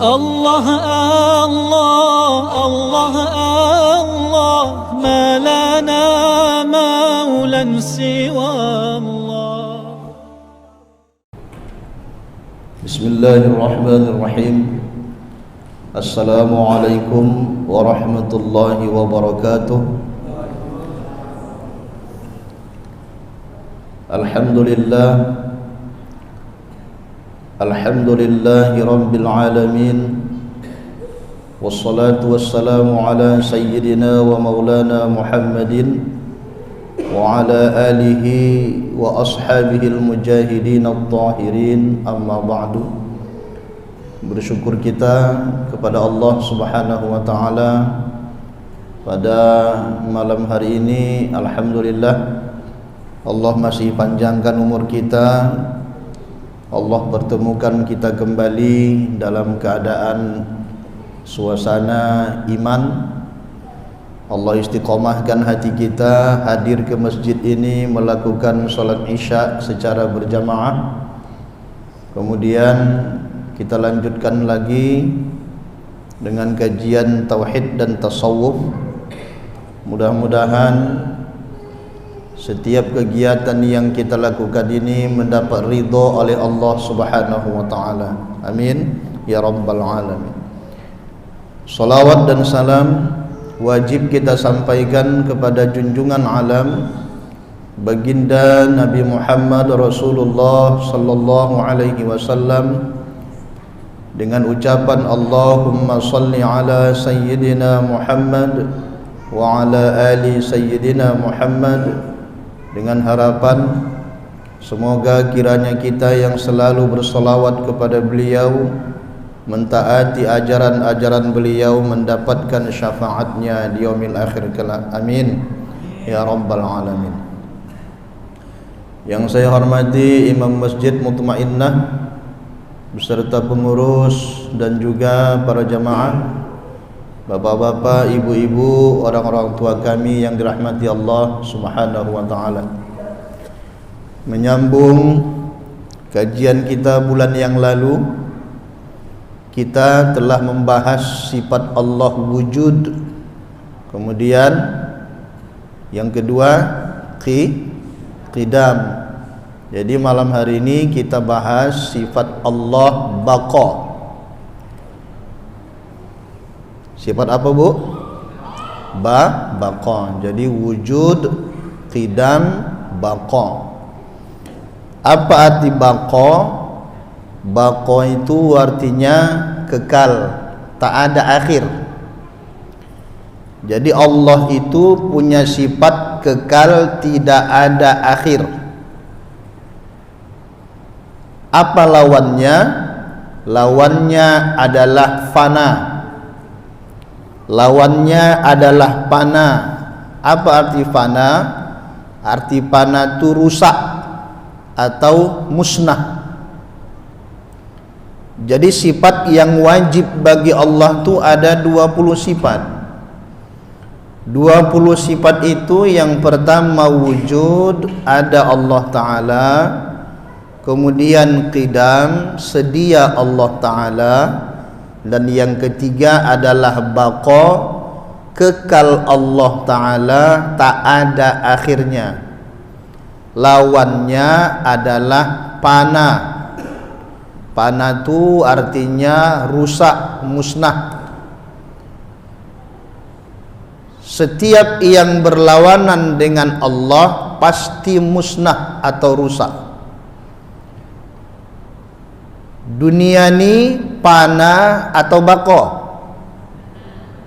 الله الله الله الله ما لنا مولى سوى الله. بسم الله الرحمن الرحيم. السلام عليكم ورحمة الله وبركاته. الحمد لله الحمد لله رب العالمين، والصلاة والسلام على سيدنا ومولانا محمد وعلى آله وأصحابه المجاهدين الطاهرين. أما بعد. Bersyukur kita kepada Allah Subhanahu wa taala pada malam hari ini. Alhamdulillah, Allah masih panjangkan umur kita. Allah pertemukan kita kembali dalam keadaan suasana iman. Allah istiqomahkan hati kita hadir ke masjid ini melakukan salat Isya secara berjamaah. Kemudian kita lanjutkan lagi dengan kajian tauhid dan tasawuf. Mudah-mudahan setiap kegiatan yang kita lakukan ini mendapat ridha oleh Allah Subhanahu wa taala. Amin ya rabbal alamin. Salawat dan salam wajib kita sampaikan kepada junjungan alam baginda Nabi Muhammad Rasulullah sallallahu alaihi wasallam dengan ucapan Allahumma salli ala sayyidina Muhammad wa ala ali sayyidina Muhammad, dengan harapan semoga kiranya kita yang selalu bersolawat kepada beliau, mentaati ajaran-ajaran beliau, mendapatkan syafaatnya di yaumil akhir kelak. Amin ya rabbal alamin. Yang saya hormati Imam Masjid Mutmainnah beserta pengurus dan juga para jamaah, bapak-bapak, ibu-ibu, orang-orang tua kami yang dirahmati Allah Subhanahu wa taala. Menyambung kajian kita bulan yang lalu, kita telah membahas sifat Allah wujud. Kemudian yang kedua qidam. Jadi malam hari ini kita bahas sifat Allah baqa. Sifat apa bu? Baqa. Jadi wujud, qidam, baqa. Apa arti baqa? Baqa itu artinya kekal, tak ada akhir. Jadi Allah itu punya sifat kekal, tidak ada akhir. Apa lawannya? Lawannya adalah fana. Lawannya adalah fana. Apa arti fana? Arti fana itu rusak atau musnah. Jadi sifat yang wajib bagi Allah itu ada 20 sifat. 20 sifat itu yang pertama wujud, ada Allah Ta'ala. Kemudian qidam, sedia Allah Ta'ala. Dan yang ketiga adalah baqa, kekal Allah Ta'ala, tak ada akhirnya. Lawannya adalah fana. Fana itu artinya rusak, musnah. Setiap yang berlawanan dengan Allah pasti musnah atau rusak. Dunia ini fana atau baqa?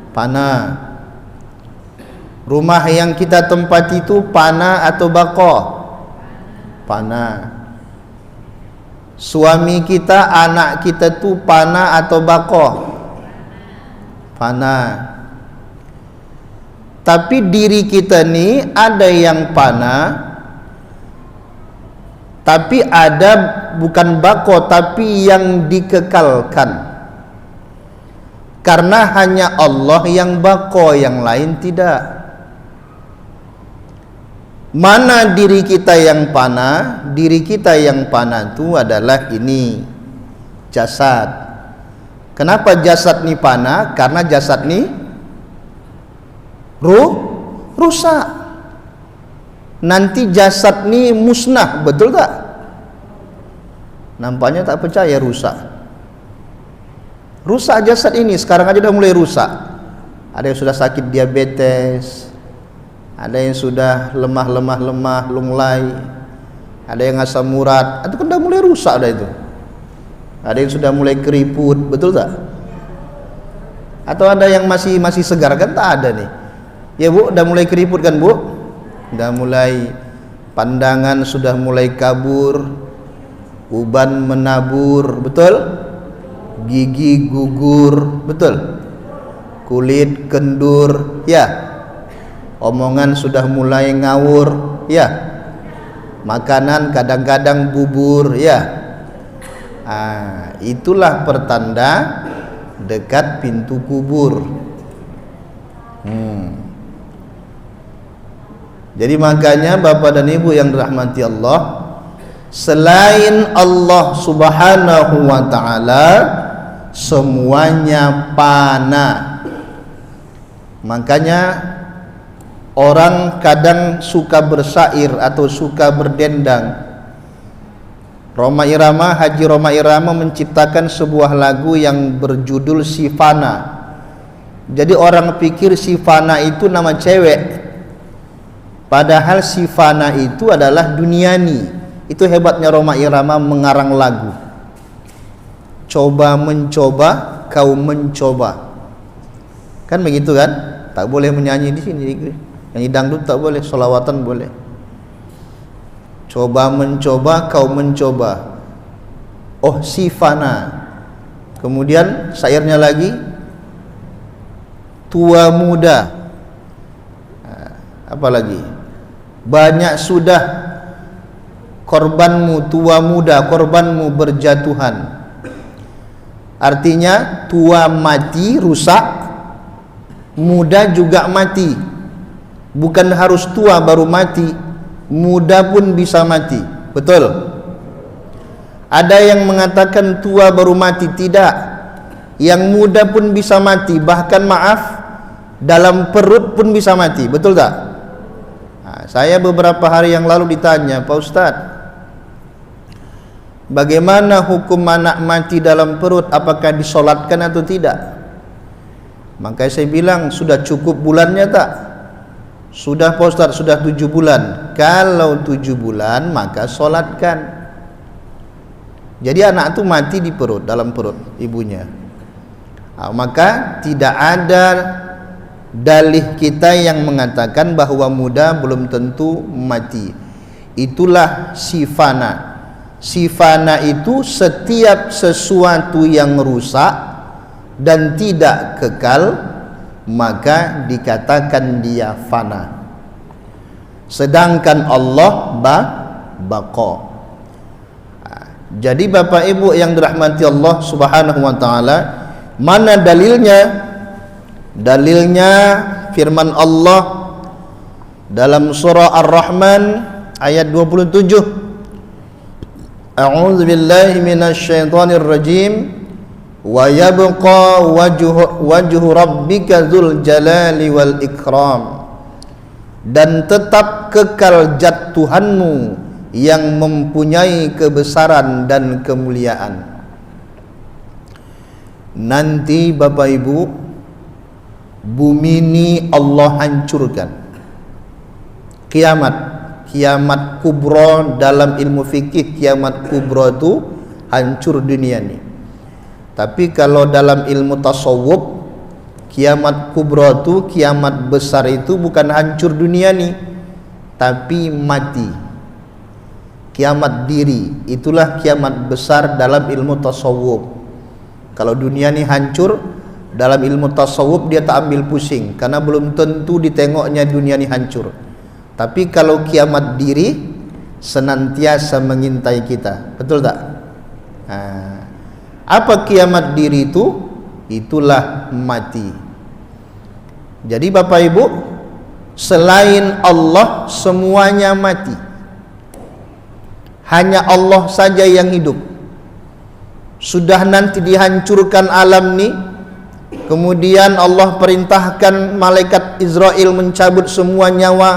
Fana. Rumah yang kita tempati itu fana atau baqa? Fana. Suami kita, anak kita itu fana atau baqa? Fana. Tapi diri kita ni ada yang fana, tapi ada bukan baqa, tapi yang dikekalkan. Karena hanya Allah yang baqa, yang lain tidak. Mana diri kita yang fana? Diri kita yang fana itu adalah ini, jasad. Kenapa jasad ni fana? Karena jasad ni rusak. Nanti jasad ni musnah, betul tak? Nampaknya tak percaya, rusak. Rusak jasad ini, sekarang aja udah mulai rusak. Ada yang sudah sakit diabetes, ada yang sudah lemah, lunglai, ada yang asam urat, itu kan udah mulai rusak dah itu. Ada yang sudah mulai keriput, betul tak? Atau ada yang masih segar, kan tak ada nih. Ya Bu, udah mulai keriput kan Bu? Udah mulai, pandangan sudah mulai kabur, uban menabur, betul? Gigi gugur, betul? Kulit kendur, ya. Omongan sudah mulai ngawur, ya. Makanan kadang-kadang bubur, ya. Itulah pertanda dekat pintu kubur. Jadi makanya Bapak dan Ibu yang dirahmati Allah, selain Allah Subhanahu wa ta'ala, semuanya fana. Makanya orang kadang suka bersyair atau suka berdendang. Haji Roma Irama menciptakan sebuah lagu yang berjudul Sifana. Jadi orang pikir Sifana itu nama cewek, padahal Sifana itu adalah duniani. Itu hebatnya Roma Irama mengarang lagu. Coba mencoba, kau mencoba. Kan begitu kan? Tak boleh menyanyi di sini. Nyanyi dangdut tak boleh, sholawatan boleh. Coba mencoba, kau mencoba. Oh, Sifana. Kemudian syairnya lagi, tua muda. Apa lagi? Banyak sudah korbanmu, tua muda, korbanmu berjatuhan. Artinya tua mati, rusak, muda juga mati. Bukan harus tua baru mati, muda pun bisa mati. Betul? Ada yang mengatakan tua baru mati, tidak. Yang muda pun bisa mati, bahkan maaf, dalam perut pun bisa mati. Betul tak? Saya beberapa hari yang lalu ditanya, Pak Ustadz, bagaimana hukum anak mati dalam perut, apakah disolatkan atau tidak? Maka saya bilang, sudah cukup bulannya tak? Sudah Pak Ustadz, sudah 7 bulan. Kalau 7 bulan maka solatkan. Jadi anak itu mati di perut, dalam perut ibunya. Maka tidak ada dalih kita yang mengatakan bahwa muda belum tentu mati. Itulah Sifana. Sifana itu setiap sesuatu yang rusak dan tidak kekal, maka dikatakan dia fana. Sedangkan Allah baqa. Jadi Bapak Ibu yang dirahmati Allah Subhanahu wa ta'ala, mana dalilnya? Dalilnya firman Allah dalam surah Ar-Rahman ayat 27. A'udzu billahi minasyaitonir rajim. Wa yabqa wajhu rabbika dzul jalali wal ikram. Dan tetap kekal zat Tuhanmu yang mempunyai kebesaran dan kemuliaan. Nanti Bapak Ibu, bumi ini Allah hancurkan. Kiamat kubra, dalam ilmu fikih kiamat kubra itu hancur dunia ini. Tapi kalau dalam ilmu tasawuf, kiamat kubra itu, kiamat besar itu bukan hancur dunia nih, tapi mati. Kiamat diri, itulah kiamat besar dalam ilmu tasawuf. Kalau dunia ini hancur, dalam ilmu tasawuf dia tak ambil pusing, karena belum tentu ditengoknya dunia ini hancur. Tapi kalau kiamat diri, senantiasa mengintai kita. Betul tak? Apa kiamat diri itu? Itulah mati. Jadi Bapak Ibu, selain Allah semuanya mati. Hanya Allah saja yang hidup. sudah nanti dihancurkan alam ni, kemudian Allah perintahkan malaikat Israel mencabut semua nyawa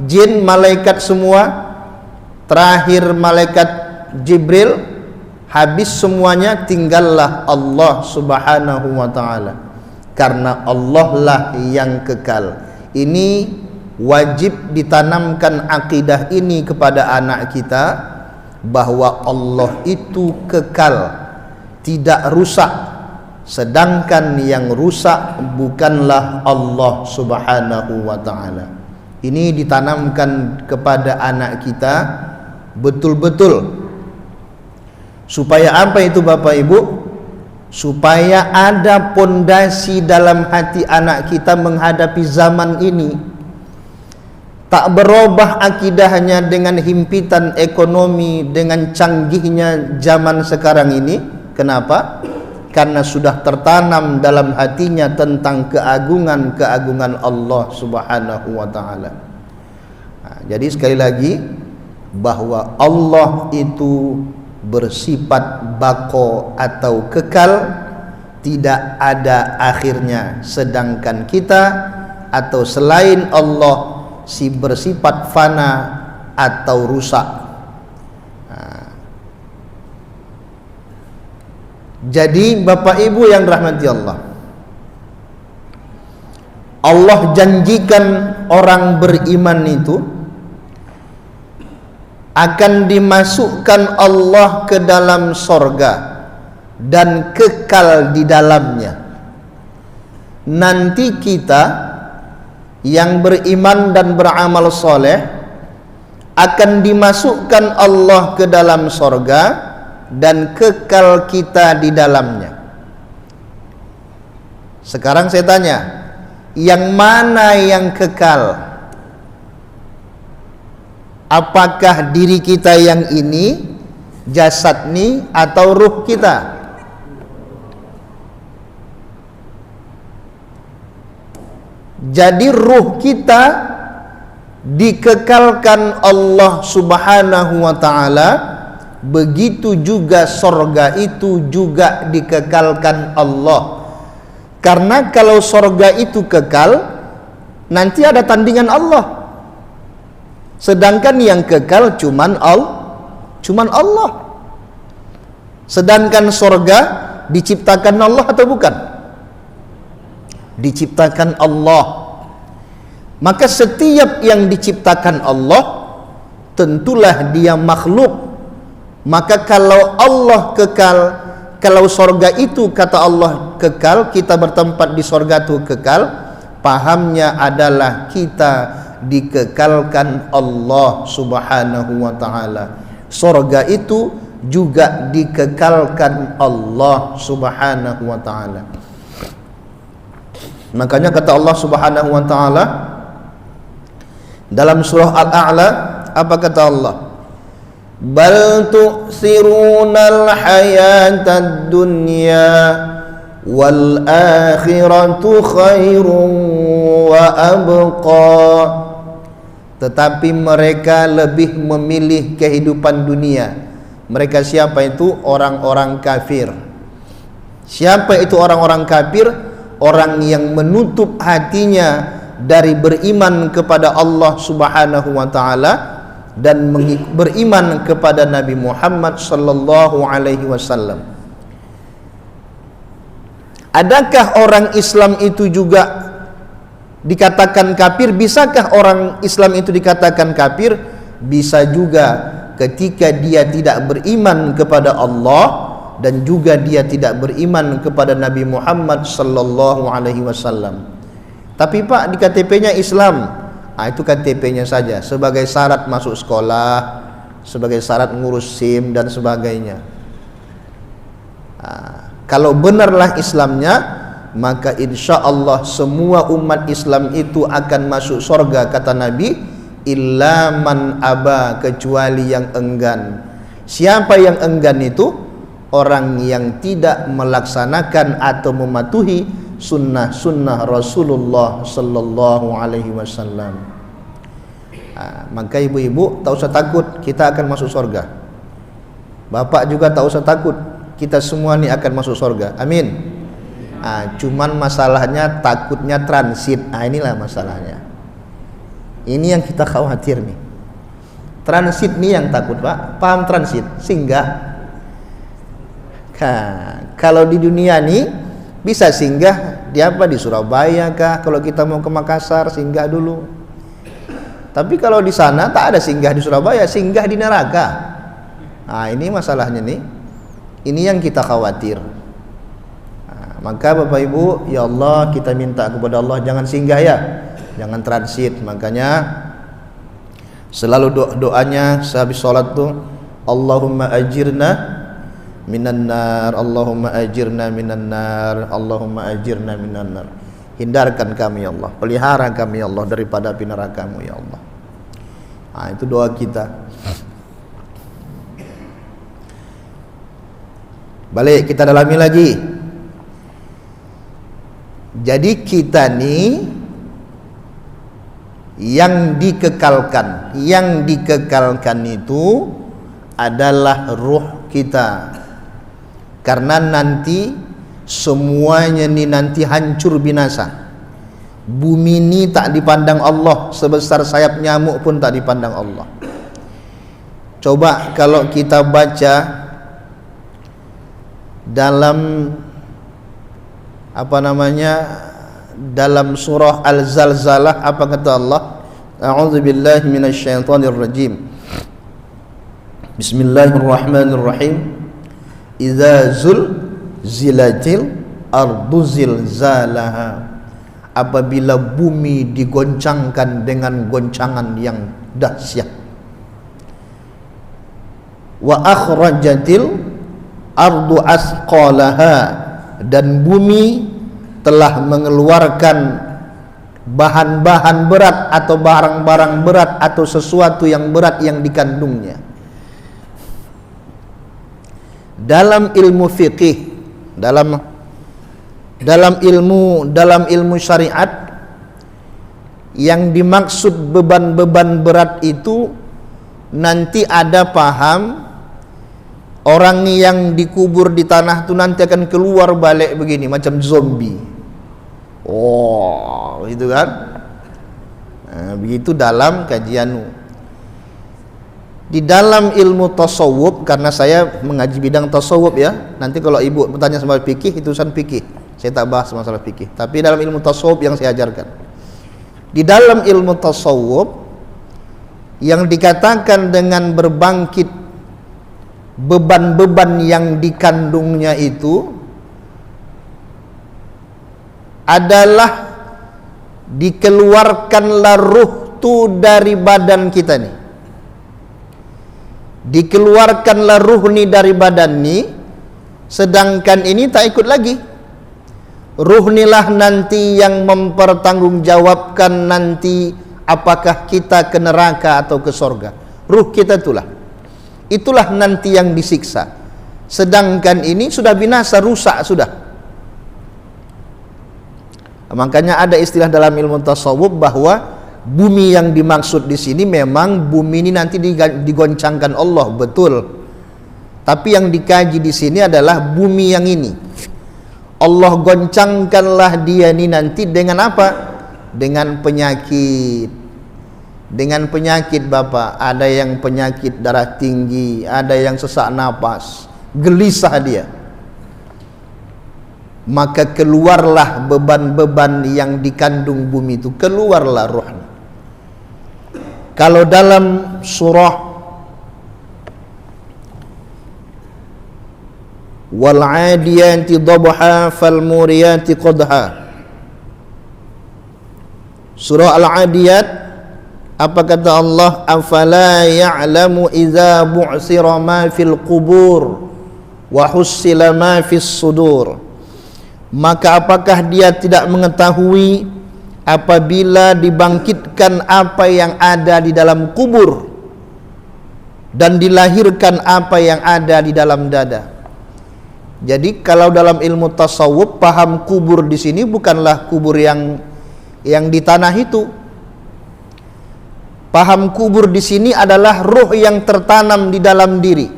jin, malaikat semua, terakhir malaikat Jibril, habis semuanya, tinggallah Allah subhanahu wa ta'ala, karena Allah lah yang kekal. Ini wajib ditanamkan akidah ini kepada anak kita, bahwa Allah itu kekal, tidak rusak, sedangkan yang rusak bukanlah Allah subhanahu wa ta'ala. Ini ditanamkan kepada anak kita betul-betul. Supaya apa itu Bapak Ibu? Supaya ada pondasi dalam hati anak kita menghadapi zaman ini. Tak berubah akidahnya dengan himpitan ekonomi, dengan canggihnya zaman sekarang ini. Kenapa? Karena sudah tertanam dalam hatinya tentang keagungan Allah subhanahu wa ta'ala. Jadi sekali lagi, bahwa Allah itu bersifat baqo atau kekal, tidak ada akhirnya. Sedangkan kita atau selain Allah si bersifat fana atau rusak. Jadi Bapak Ibu yang rahmati Allah, Allah janjikan orang beriman itu akan dimasukkan Allah ke dalam sorga dan kekal di dalamnya. Nanti kita yang beriman dan beramal soleh akan dimasukkan Allah ke dalam sorga dan kekal kita di dalamnya. Sekarang saya tanya, yang mana yang kekal? Apakah diri kita yang ini, jasad ini, atau ruh kita? Jadi ruh kita dikekalkan Allah subhanahu wa ta'ala, begitu juga sorga itu juga dikekalkan Allah. Karena kalau sorga itu kekal, nanti ada tandingan Allah. Sedangkan yang kekal cuman Allah. Sedangkan sorga diciptakan Allah atau bukan? Diciptakan Allah. Maka setiap yang diciptakan Allah tentulah dia makhluk. Maka kalau Allah kekal, kalau sorga itu kata Allah kekal, kita bertempat di sorga itu kekal, pahamnya adalah kita dikekalkan Allah subhanahu wa ta'ala. Sorga itu juga dikekalkan Allah subhanahu wa ta'ala. Makanya kata Allah subhanahu wa ta'ala dalam surah Al-A'la, apa kata Allah? Bal tu'sirunal hayatad dunya wal akhiratu khairun wa abqa. Tetapi mereka lebih memilih kehidupan dunia. Mereka siapa itu? Orang-orang kafir. Siapa itu orang-orang kafir? Orang yang menutup hatinya dari beriman kepada Allah subhanahu wa ta'ala dan beriman kepada Nabi Muhammad sallallahu alaihi wasallam. Adakah orang Islam itu juga dikatakan kafir? Bisakah orang Islam itu dikatakan kafir? Bisa juga, ketika dia tidak beriman kepada Allah dan juga dia tidak beriman kepada Nabi Muhammad sallallahu alaihi wasallam. Tapi Pak, di KTP-nya Islam. Itu KTP-nya saja, sebagai syarat masuk sekolah, sebagai syarat ngurus SIM dan sebagainya. Kalau benarlah Islamnya, maka insya Allah semua umat Islam itu akan masuk surga, kata Nabi, illa man aba, kecuali yang enggan. Siapa yang enggan itu? Orang yang tidak melaksanakan atau mematuhi sunnah-sunnah Rasulullah sallallahu alaihi wasallam. Maka ibu-ibu tak usah takut kita akan masuk surga. Bapak juga tak usah takut, kita semua nih akan masuk surga. Amin. Cuman masalahnya takutnya transit. Inilah masalahnya. Ini yang kita khawatir nih. Transit nih yang takut, Pak. Paham transit? Singgah. Kalau di dunia nih bisa singgah di apa? Di Surabaya kah? Kalau kita mau ke Makassar singgah dulu. Tapi kalau di sana tak ada singgah di Surabaya, singgah di neraka. Ini masalahnya nih. Ini yang kita khawatir. Maka Bapak Ibu, ya Allah, kita minta kepada Allah jangan singgah ya, jangan transit. Makanya selalu doanya sehabis sholat tuh, Allahumma ajirna minan nar, Allahumma ajirna minan nar, Allahumma ajirna minan nar. Hindarkan kami ya Allah, pelihara kami ya Allah daripada api neraka-Mu ya Allah. Itu doa kita. Balik kita dalami lagi. Jadi kita nih yang dikekalkan itu adalah ruh kita. Karena nanti semuanya nih nanti hancur binasa. Bumi ini tak dipandang Allah, sebesar sayap nyamuk pun tak dipandang Allah. Coba kalau kita baca dalam dalam surah Al-Zalzalah, apa kata Allah? A'udzubillahi minasyaitonir rajim. Bismillahirrahmanirrahim. Idza zulzilatil ardu zilzalaha. Apabila bumi digoncangkan dengan goncangan yang dahsyat. Wa akhrajatil ardu asqalaha, dan bumi telah mengeluarkan bahan-bahan berat atau barang-barang berat atau sesuatu yang berat yang dikandungnya. Dalam ilmu fikih, dalam ilmu syariat, yang dimaksud beban-beban berat itu nanti ada paham orang yang dikubur di tanah itu nanti akan keluar balik begini macam zombie. Itu kan. Begitu dalam kajian. Di dalam ilmu tasawuf, karena saya mengaji bidang tasawuf ya. Nanti kalau ibu bertanya soal fikih, itu urusan fikih. Saya tak bahas masalah fikih. Tapi dalam ilmu tasawuf yang saya ajarkan. Di dalam ilmu tasawuf yang dikatakan dengan berbangkit beban-beban yang dikandungnya itu adalah dikeluarkanlah ruh tu dari badan kita nih. Dikeluarkanlah ruh nih dari badan nih, sedangkan ini tak ikut lagi. Ruh nilah nanti yang mempertanggungjawabkan nanti apakah kita ke neraka atau ke surga. Ruh kita itulah nanti yang disiksa. Sedangkan ini sudah binasa, rusak sudah. Makanya ada istilah dalam ilmu tasawuf bahwa bumi yang dimaksud di sini memang bumi ini nanti digoncangkan Allah, betul. Tapi yang dikaji di sini adalah bumi yang ini. Allah goncangkanlah dia ini nanti dengan apa? Dengan penyakit. Dengan penyakit Bapak, ada yang penyakit darah tinggi, ada yang sesak napas, gelisah dia. Maka keluarlah beban-beban yang dikandung bumi itu, keluarlah ruhnya. Kalau dalam surah wal 'adiyati dhabha fal muriyati qadha, surah Al-'Adiyat, apa kata Allah? Afala ya'lamu idza bu'sira ma fil qubur wa hussila ma fis sudur. Maka apakah dia tidak mengetahui apabila dibangkitkan apa yang ada di dalam kubur dan dilahirkan apa yang ada di dalam dada. Jadi kalau dalam ilmu tasawuf, paham kubur di sini bukanlah kubur yang di tanah itu. Paham kubur di sini adalah ruh yang tertanam di dalam diri.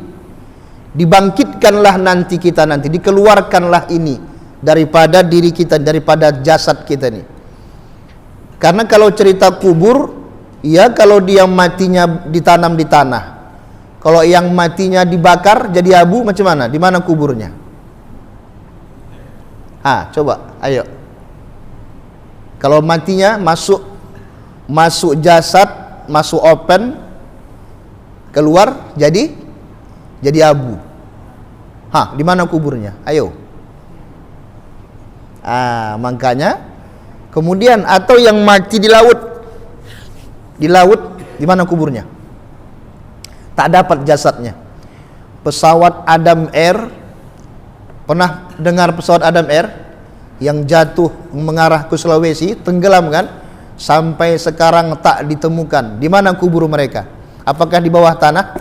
Dibangkitkanlah nanti kita nanti, dikeluarkanlah ini daripada diri kita, daripada jasad kita ini. Karena kalau cerita kubur, ya kalau dia matinya ditanam di tanah, kalau yang matinya dibakar jadi abu, macam mana? Di mana kuburnya? Coba, ayo. Kalau matinya masuk jasad, masuk open, keluar jadi abu. Di mana kuburnya? Ayo. Makanya kemudian, atau yang mati di laut, di mana kuburnya? Tak dapat jasadnya. Pesawat Adam Air, pernah dengar pesawat Adam Air yang jatuh mengarah ke Sulawesi, tenggelam kan? Sampai sekarang tak ditemukan. Di mana kubur mereka? Apakah di bawah tanah?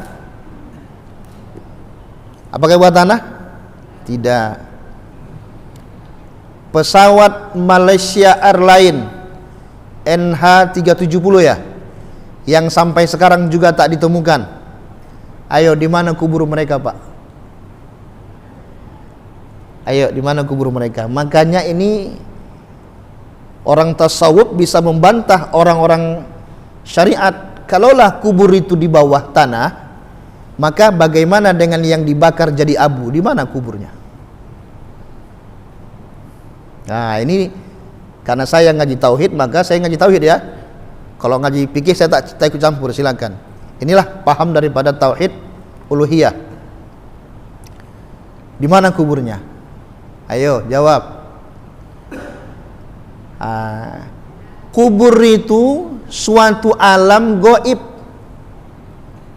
Apakah di bawah tanah? Tidak. Pesawat Malaysia Airlines NH370 ya, yang sampai sekarang juga tak ditemukan. Ayo, di mana kubur mereka, Pak? Ayo, di mana kubur mereka? Makanya ini orang tasawuf bisa membantah orang-orang syariat. Kalaulah kubur itu di bawah tanah, maka bagaimana dengan yang dibakar jadi abu? Di mana kuburnya? Nah, ini karena saya ngaji tauhid, maka saya ngaji tauhid ya. Kalau ngaji fikih saya tak ikut campur, silakan. Inilah paham daripada tauhid uluhiyah. Di mana kuburnya? Ayo jawab. Kubur itu suatu alam gaib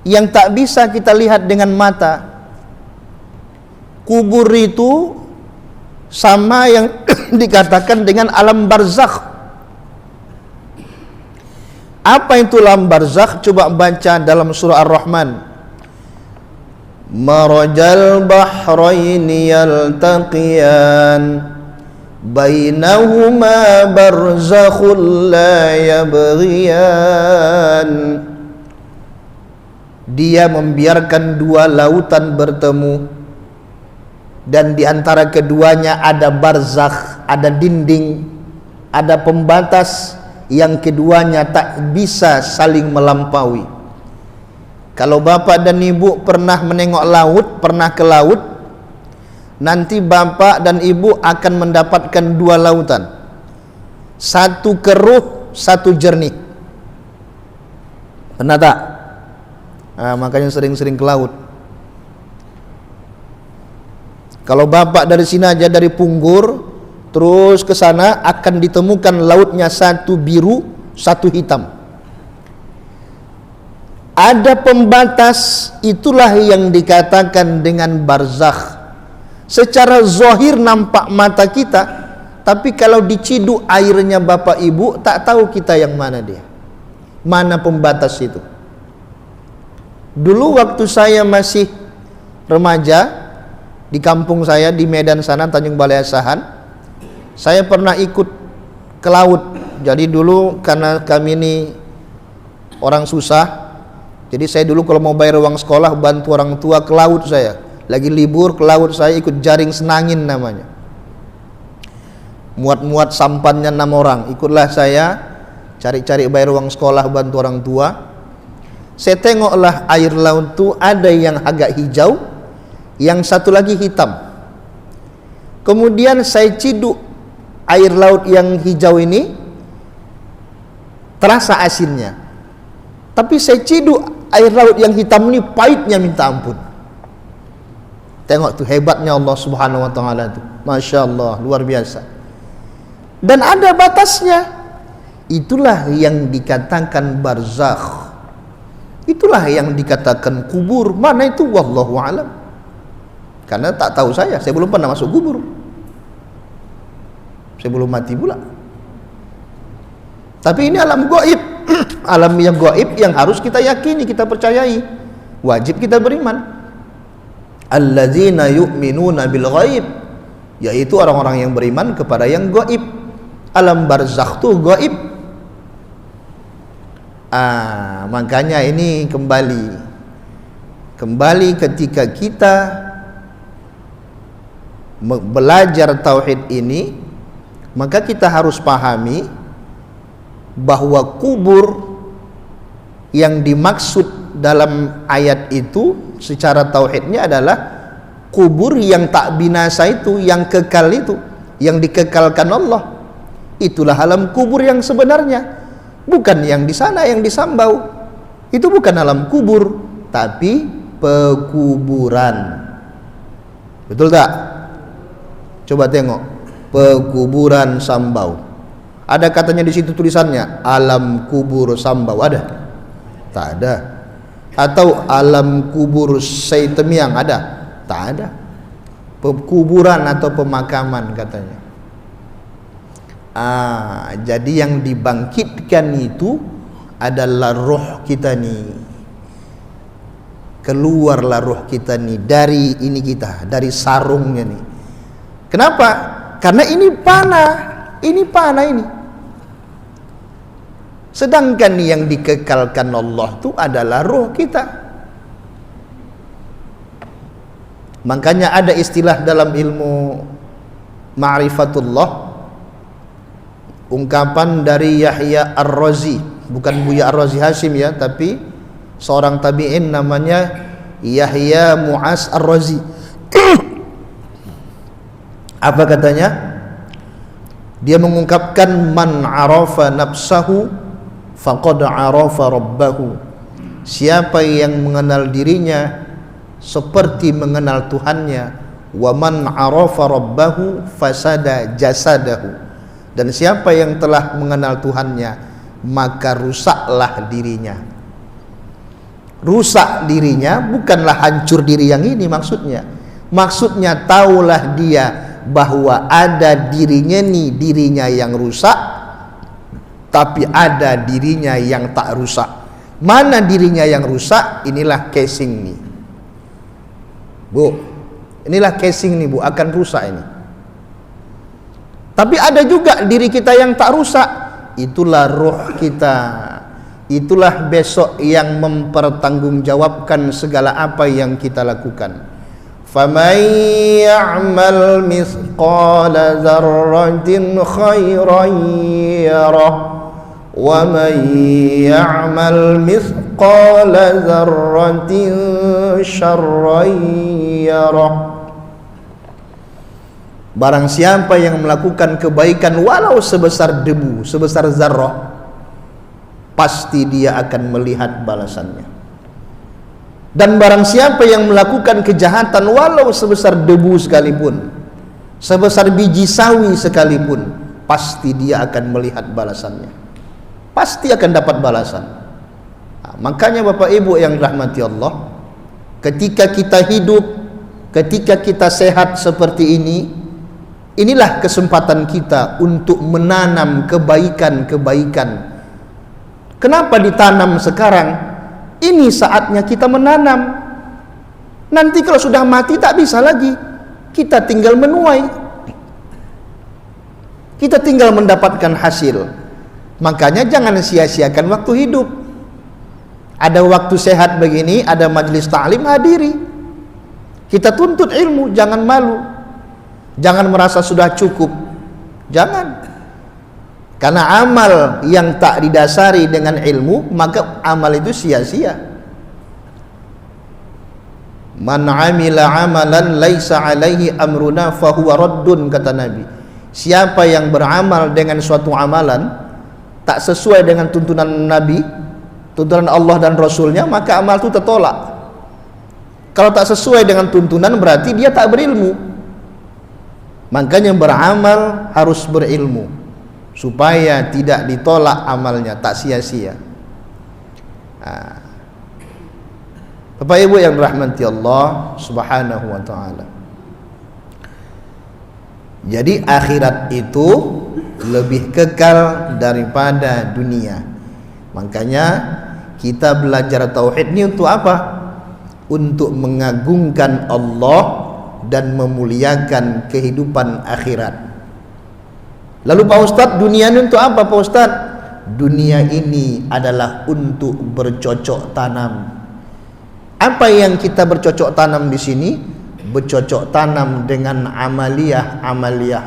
yang tak bisa kita lihat dengan mata. Kubur itu sama yang dikatakan dengan alam barzakh. Apa itu alam barzakh? Coba baca dalam surah Ar-Rahman. Marajal bahraini yaltaqiyan bainahuma barzakhul la yabghiyan. Dia membiarkan dua lautan bertemu, dan di antara keduanya ada barzakh, ada dinding, ada pembatas yang keduanya tak bisa saling melampaui. Kalau bapak dan ibu pernah menengok laut, pernah ke laut, nanti bapak dan ibu akan mendapatkan dua lautan, satu keruh, satu jernih. Pernah tak? Makanya sering-sering ke laut. Kalau bapak dari sini aja, dari Punggur terus ke sana, akan ditemukan lautnya satu biru, satu hitam. Ada pembatas, itulah yang dikatakan dengan barzakh. Secara zahir nampak mata kita, tapi kalau diciduk airnya bapak ibu, tak tahu kita yang mana dia, mana pembatas itu. Dulu waktu saya masih remaja, di kampung saya di Medan sana, Tanjung Balai Asahan, saya pernah ikut ke laut. Jadi dulu karena kami ini orang susah, jadi saya dulu kalau mau bayar uang sekolah bantu orang tua ke laut. Saya lagi libur ke laut, saya ikut jaring senangin namanya, muat-muat sampannya 6 orang, ikutlah saya cari-cari bayar uang sekolah bantu orang tua. Saya tengoklah air laut itu ada yang agak hijau, yang satu lagi hitam. Kemudian saya ciduk air laut yang hijau ini, terasa asinnya. Tapi saya ciduk air laut yang hitam ini, pahitnya minta ampun. Tengok tuh hebatnya Allah Subhanahu wa taala tuh. Masya Allah, luar biasa. Dan ada batasnya. Itulah yang dikatakan barzakh. Itulah yang dikatakan kubur. Mana itu? Wallahu a'lam. Karena tak tahu saya belum pernah masuk kubur, saya belum mati pula. Tapi ini alam gaib, alam yang gaib yang harus kita yakini, kita percayai, wajib kita beriman. Alladzina yu'minuna bil ghaib, yaitu orang-orang yang beriman kepada yang gaib. Alam barzakh itu gaib. Makanya ini kembali, kembali ketika kita belajar tauhid ini, maka kita harus pahami bahwa kubur yang dimaksud dalam ayat itu secara tauhidnya adalah kubur yang tak binasa itu, yang kekal itu, yang dikekalkan Allah. Itulah alam kubur yang sebenarnya, bukan yang di sana yang di Sambau. Itu bukan alam kubur, tapi pekuburan. Betul tak? Coba tengok pekuburan Sambau. Ada katanya di situ tulisannya alam kubur Sambau, ada? Tak ada. Atau alam kubur Seitemiang, ada? Tak ada. Pekuburan atau pemakaman katanya. Jadi yang dibangkitkan itu adalah roh kita nih. Keluarlah roh kita nih dari ini kita, dari sarungnya nih. Kenapa? Karena ini panah ini. Sedangkan yang dikekalkan Allah itu adalah roh kita. Makanya ada istilah dalam ilmu ma'rifatullah, ungkapan dari Yahya Ar-Razi, bukan Buya Ar-Razi Hashim ya, tapi seorang tabi'in namanya Yahya Mu'az Ar-Razi. Apa katanya? Dia mengungkapkan man arafa nafsahu faqad arafa rabbahu. Siapa yang mengenal dirinya seperti mengenal Tuhannya, wa man arafa rabbahu fasada jasadahu. Dan siapa yang telah mengenal Tuhannya, maka rusaklah dirinya. Rusak dirinya bukanlah hancur diri yang ini maksudnya. Maksudnya taulah dia bahwa ada dirinya nih, dirinya yang rusak, tapi ada dirinya yang tak rusak. Mana dirinya yang rusak? Inilah casing nih, Bu. Inilah casing nih, Bu, akan rusak ini. Tapi ada juga diri kita yang tak rusak. Itulah roh kita. Itulah besok yang mempertanggungjawabkan segala apa yang kita lakukan. فَمَنْ يَعْمَلْ مِثْقَالَ ذَرَّةٍ خَيْرًا يَرَهُ وَمَنْ يَعْمَلْ مِثْقَالَ ذَرَّةٍ شَرًّا يَرَهُ. Barang siapa yang melakukan kebaikan walau sebesar debu, sebesar zarrah, pasti dia akan melihat balasannya. Dan barang siapa yang melakukan kejahatan walau sebesar debu sekalipun, sebesar biji sawi sekalipun, pasti dia akan melihat balasannya. Pasti akan dapat balasan. Makanya Bapak Ibu yang dirahmati Allah, ketika kita hidup, ketika kita sehat seperti ini, inilah kesempatan kita untuk menanam kebaikan-kebaikan. Kenapa ditanam sekarang? Ini saatnya kita menanam. Nanti kalau sudah mati tak bisa lagi. Kita tinggal menuai. Kita tinggal mendapatkan hasil. Makanya jangan sia-siakan waktu hidup. Ada waktu sehat begini, ada majelis ta'lim, hadiri. Kita tuntut ilmu, jangan malu. Jangan merasa sudah cukup. Jangan. Karena amal yang tak didasari dengan ilmu, maka amal itu sia-sia. Man amila amalan laisa alaihi amruna fahuwa raddun, kata Nabi. Siapa yang beramal dengan suatu amalan tak sesuai dengan tuntunan Nabi, tuntunan Allah dan Rasulnya, maka amal itu tertolak. Kalau tak sesuai dengan tuntunan berarti dia tak berilmu. Makanya beramal harus berilmu, supaya tidak ditolak amalnya, tak sia-sia. Bapak Ibu yang dirahmati Allah Subhanahu wa taala. Jadi akhirat itu lebih kekal daripada dunia. Makanya kita belajar tauhid ini untuk apa? Untuk mengagungkan Allah dan memuliakan kehidupan akhirat. Lalu Pak Ustadz, dunia ini untuk apa Pak Ustadz? Dunia ini adalah untuk bercocok tanam. Apa yang kita bercocok tanam di sini? Bercocok tanam dengan amaliyah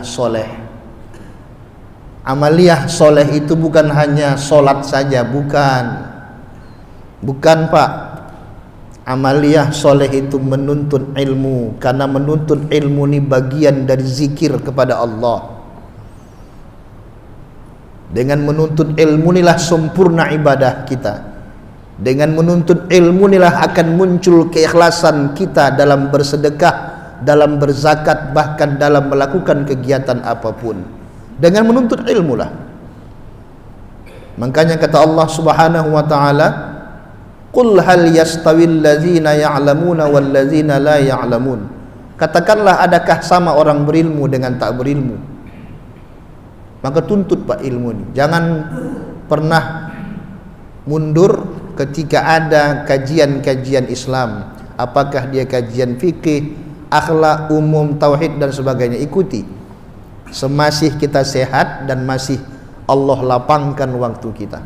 soleh. Amaliyah soleh itu bukan hanya solat saja, bukan Pak. Amaliyah soleh itu menuntut ilmu, karena menuntut ilmu ini bagian dari zikir kepada Allah. Dengan menuntut ilmu inilah sempurna ibadah kita. Dengan menuntut ilmu inilah akan muncul keikhlasan kita dalam bersedekah, dalam berzakat, bahkan dalam melakukan kegiatan apapun. Dengan menuntut ilmu lah. Makanya kata Allah Subhanahu wa taala, "Qul hal yastawil ladzina ya'lamuna wal ladzina la ya'lamun." Katakanlah, adakah sama orang berilmu dengan tak berilmu? Maka tuntut Pak ilmu ini. Jangan pernah mundur ketika ada kajian-kajian Islam. Apakah dia kajian fikih, akhlak, umum, tauhid dan sebagainya, ikuti. Semasih kita sehat dan masih Allah lapangkan waktu kita.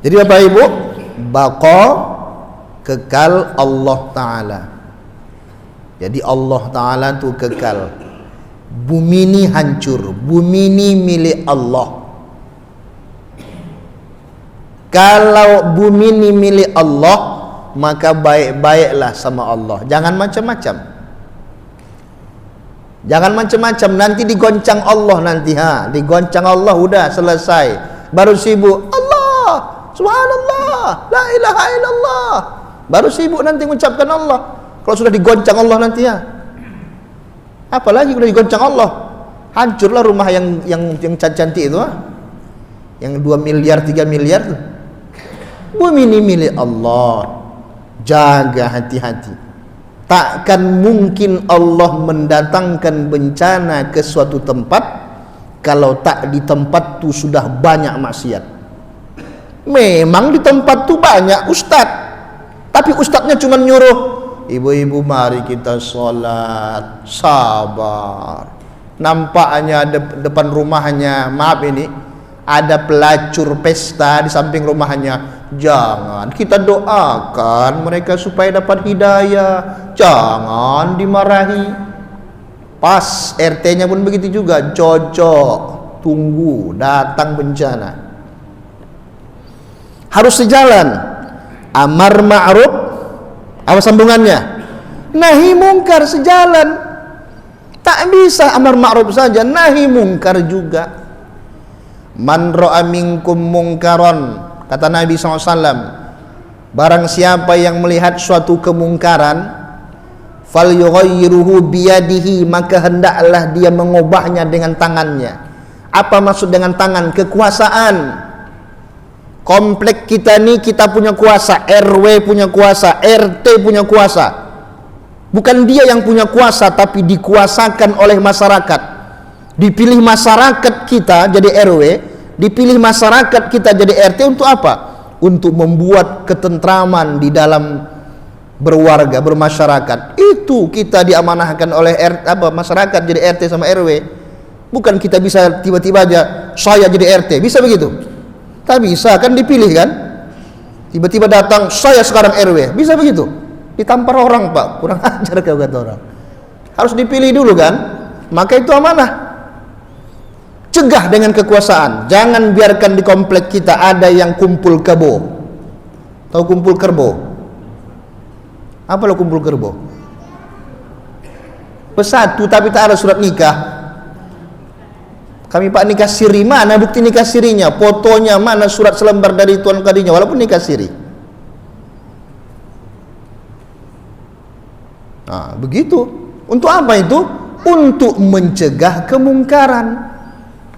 Jadi Bapak Ibu, baqa kekal Allah Ta'ala. Jadi Allah Ta'ala itu kekal. Bumi ini hancur, bumi ini milik Allah. Kalau bumi ini milik Allah, maka baik-baiklah sama Allah. Jangan macam-macam. Jangan macam-macam, nanti digoncang Allah nanti. Digoncang Allah udah selesai. Baru sibuk Allah, subhanallah, la ilaha illallah. Baru sibuk nanti mengucapkan Allah. Kalau sudah digoncang Allah nanti apalagi sudah digoncang Allah, hancurlah rumah yang cantik itu, yang 2 miliar 3 miliar tuh. Bumi ini milik Allah. Jaga hati-hati. Takkan mungkin Allah mendatangkan bencana ke suatu tempat kalau tak di tempat itu sudah banyak maksiat. Memang di tempat itu banyak ustaz, tapi ustaznya cuma nyuruh, ibu-ibu mari kita sholat, sabar. Nampaknya depan rumahnya, maaf ini, ada pelacur pesta di samping rumahnya. Jangan, kita doakan mereka supaya dapat hidayah. Jangan dimarahi. Pas RT-nya pun begitu juga, cocok. Tunggu datang bencana. Harus sejalan. Amar ma'ruf, apa sambungannya? Nahi mungkar sejalan. Tak bisa amar ma'ruf saja, nahi mungkar juga. Man ra'a minkum mungkaron, kata Nabi SAW, barang siapa yang melihat suatu kemungkaran, falyughayyiruhu biyadihi, maka hendaklah dia mengubahnya dengan tangannya. Apa maksud dengan tangan? Kekuasaan. Komplek kita ni kita punya kuasa, RW punya kuasa, RT punya kuasa. Bukan dia yang punya kuasa, tapi dikuasakan oleh masyarakat. Dipilih masyarakat kita jadi RW, dipilih masyarakat kita jadi RT untuk apa? Untuk membuat ketentraman di dalam berwarga, bermasyarakat. Itu kita diamanahkan oleh masyarakat jadi RT sama RW. Bukan kita bisa tiba-tiba aja saya jadi RT, bisa begitu? Tak bisa, kan dipilih kan? Tiba-tiba datang saya sekarang RW, bisa begitu? Ditampar orang Pak, kurang ajar kau kata orang. Harus dipilih dulu kan? Maka itu amanah. Cegah dengan kekuasaan. Jangan biarkan di komplek kita ada yang kumpul kebo. Tahu kumpul kerbo? Apa lo kumpul kerbo? Pesatu tapi tak ada surat nikah. Kami Pak nikah siri, mana bukti nikah sirinya? Fotonya mana, surat selembar dari tuan kadinya, walaupun nikah siri. Nah, begitu. Untuk apa itu? Untuk mencegah kemungkaran.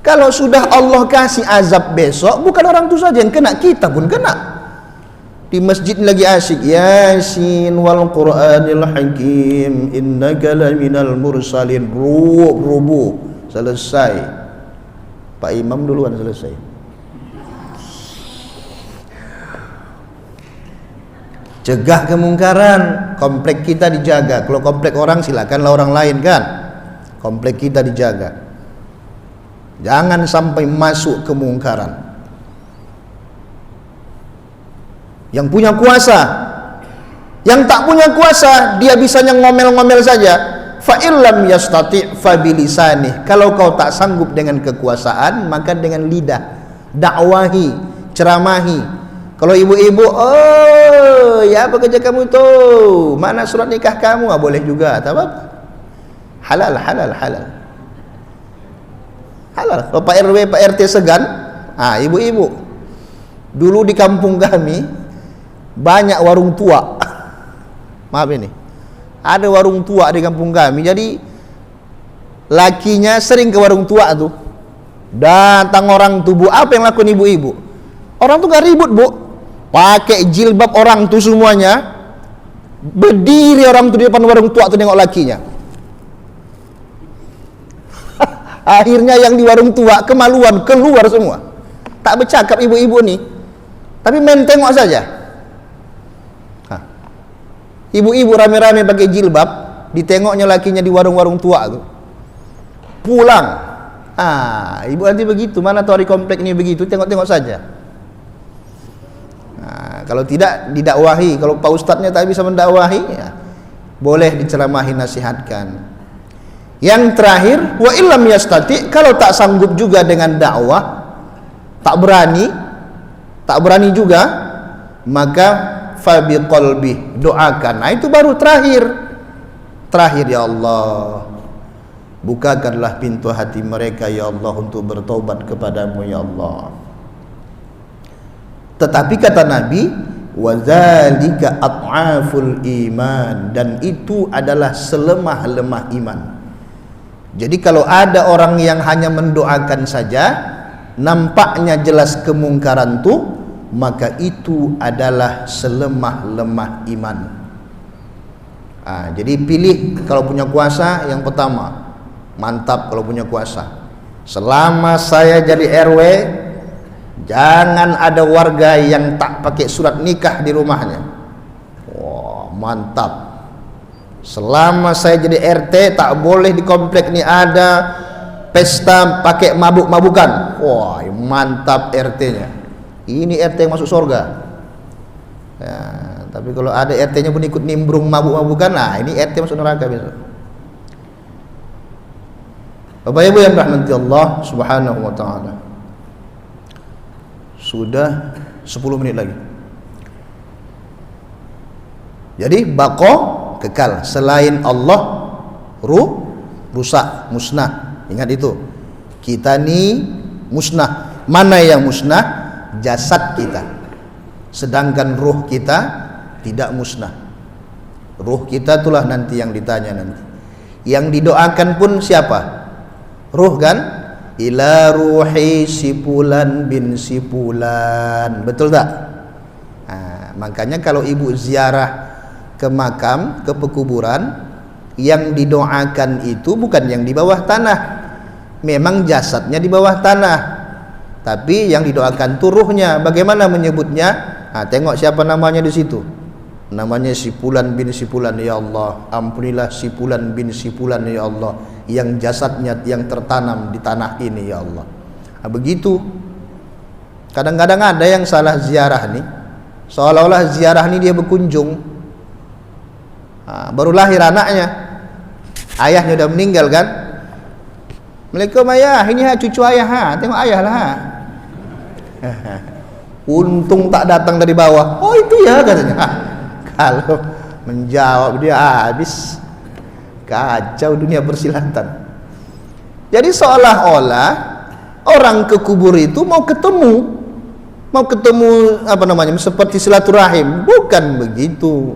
Kalau sudah Allah kasih azab besok, bukan orang itu saja yang kena, kita pun kena. Di masjid lagi asyik, Yasin wal Qur'anil Hakim, innaka laminal mursalin, rubuh selesai. Pak Imam duluan selesai. Cegah kemungkaran, komplek kita dijaga. Kalau komplek orang silakanlah orang lain kan. Komplek kita dijaga. Jangan sampai masuk kemungkaran. yang punya kuasa. Yang tak punya kuasa, dia bisanya ngomel-ngomel saja. Fa illam yastati' fa bilisanih. Kalau kau tak sanggup dengan kekuasaan, maka dengan lidah, dakwahi, ceramahi. Kalau ibu-ibu, oh ya apa kerja kamu tu? Mana surat nikah kamu? Boleh juga, tak apa-apa. Halal. Kalau Pak RW, Pak RT segan, ibu-ibu. Dulu di kampung kami banyak warung tua. Maaf ini, ada warung tua di kampung kami. Jadi lakinya sering ke warung tua tuh. Datang orang tuh, Bu, apa yang lakukan ibu-ibu? Orang tuh gak ribut, Bu. Pakai jilbab orang tuh semuanya. Berdiri orang tuh di depan warung tua tuh nengok lakinya. Akhirnya yang di warung tua kemaluan, keluar semua. Tak bercakap ibu-ibu nih, tapi main tengok saja. Ibu-ibu rame-rame pakai jilbab, ditengoknya lakinya di warung-warung tua tuh. Pulang. Ibu nanti begitu, mana tahu di komplek ini begitu, tengok-tengok saja. Kalau tidak didakwahi, kalau Pak Ustadznya tak bisa mendakwahi, ya, boleh diceramahi, nasihatkan. Yang terakhir, wa illam yastati, kalau tak sanggup juga dengan dakwah, tak berani juga, maka fabi qalbi, doakan. Itu baru terakhir, ya Allah, bukakanlah pintu hati mereka ya Allah untuk bertobat kepadamu ya Allah. Tetapi kata Nabi, wadzalika at'aful iman, dan itu adalah selemah-lemah iman. Jadi kalau ada orang yang hanya mendoakan saja, nampaknya jelas kemungkaran tuh, maka itu adalah selemah-lemah iman. Jadi pilih kalau punya kuasa. Yang pertama, mantap kalau punya kuasa. Selama saya jadi RW, jangan ada warga yang tak pakai surat nikah di rumahnya. Wah, mantap. Selama saya jadi RT, tak boleh di komplek ini ada pesta pakai mabuk-mabukan. Wah, mantap RT-nya. Ini RT yang masuk surga. Ya, tapi kalau ada RT-nya pun ikut nimbrung mabuk-mabukan, ini RT masuk neraka besok. Bapak Ibu yang rahmati Allah Subhanahu wa taala. Sudah 10 menit lagi. Jadi baqo, kekal. Selain Allah, rusak, musnah. Ingat itu. Kita ni musnah. Mana yang musnah? Jasad kita. Sedangkan ruh kita tidak musnah. Ruh kita itulah nanti yang ditanya nanti. Yang didoakan pun siapa? Ruh kan? Ila ruhi sipulan bin sipulan. Betul tak? Makanya kalau ibu ziarah ke makam, ke pekuburan, yang didoakan itu bukan yang di bawah tanah. Memang jasadnya di bawah tanah, tapi yang didoakan tuh ruhnya. Bagaimana menyebutnya? Tengok siapa namanya di situ. Namanya Sipulan bin Sipulan, ya Allah, ampunilah Sipulan bin Sipulan ya Allah, yang jasadnya yang tertanam di tanah ini ya Allah. Begitu. Kadang-kadang ada yang salah ziarah nih, seolah-olah ziarah ini dia berkunjung. Baru lahir anaknya, ayahnya udah meninggal kan. Assalamualaikum ayah, ini cucu ayah, tengok ayah lah. Untung tak datang dari bawah. Oh itu ya katanya. Kalau menjawab dia habis, kacau dunia persilatan. Jadi seolah-olah orang ke kubur itu mau ketemu apa namanya, seperti silaturahim. Bukan begitu.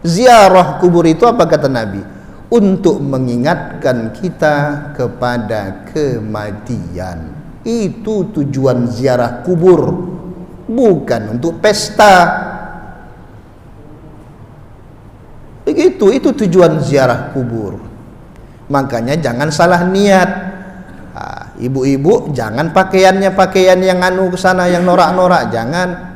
Ziarah kubur itu apa kata Nabi? Untuk mengingatkan kita kepada kematian. Itu tujuan ziarah kubur, bukan untuk pesta. Begitu, itu tujuan ziarah kubur. Makanya jangan salah niat. Ibu-ibu jangan pakaiannya pakaian yang ke sana, yang norak-norak, jangan.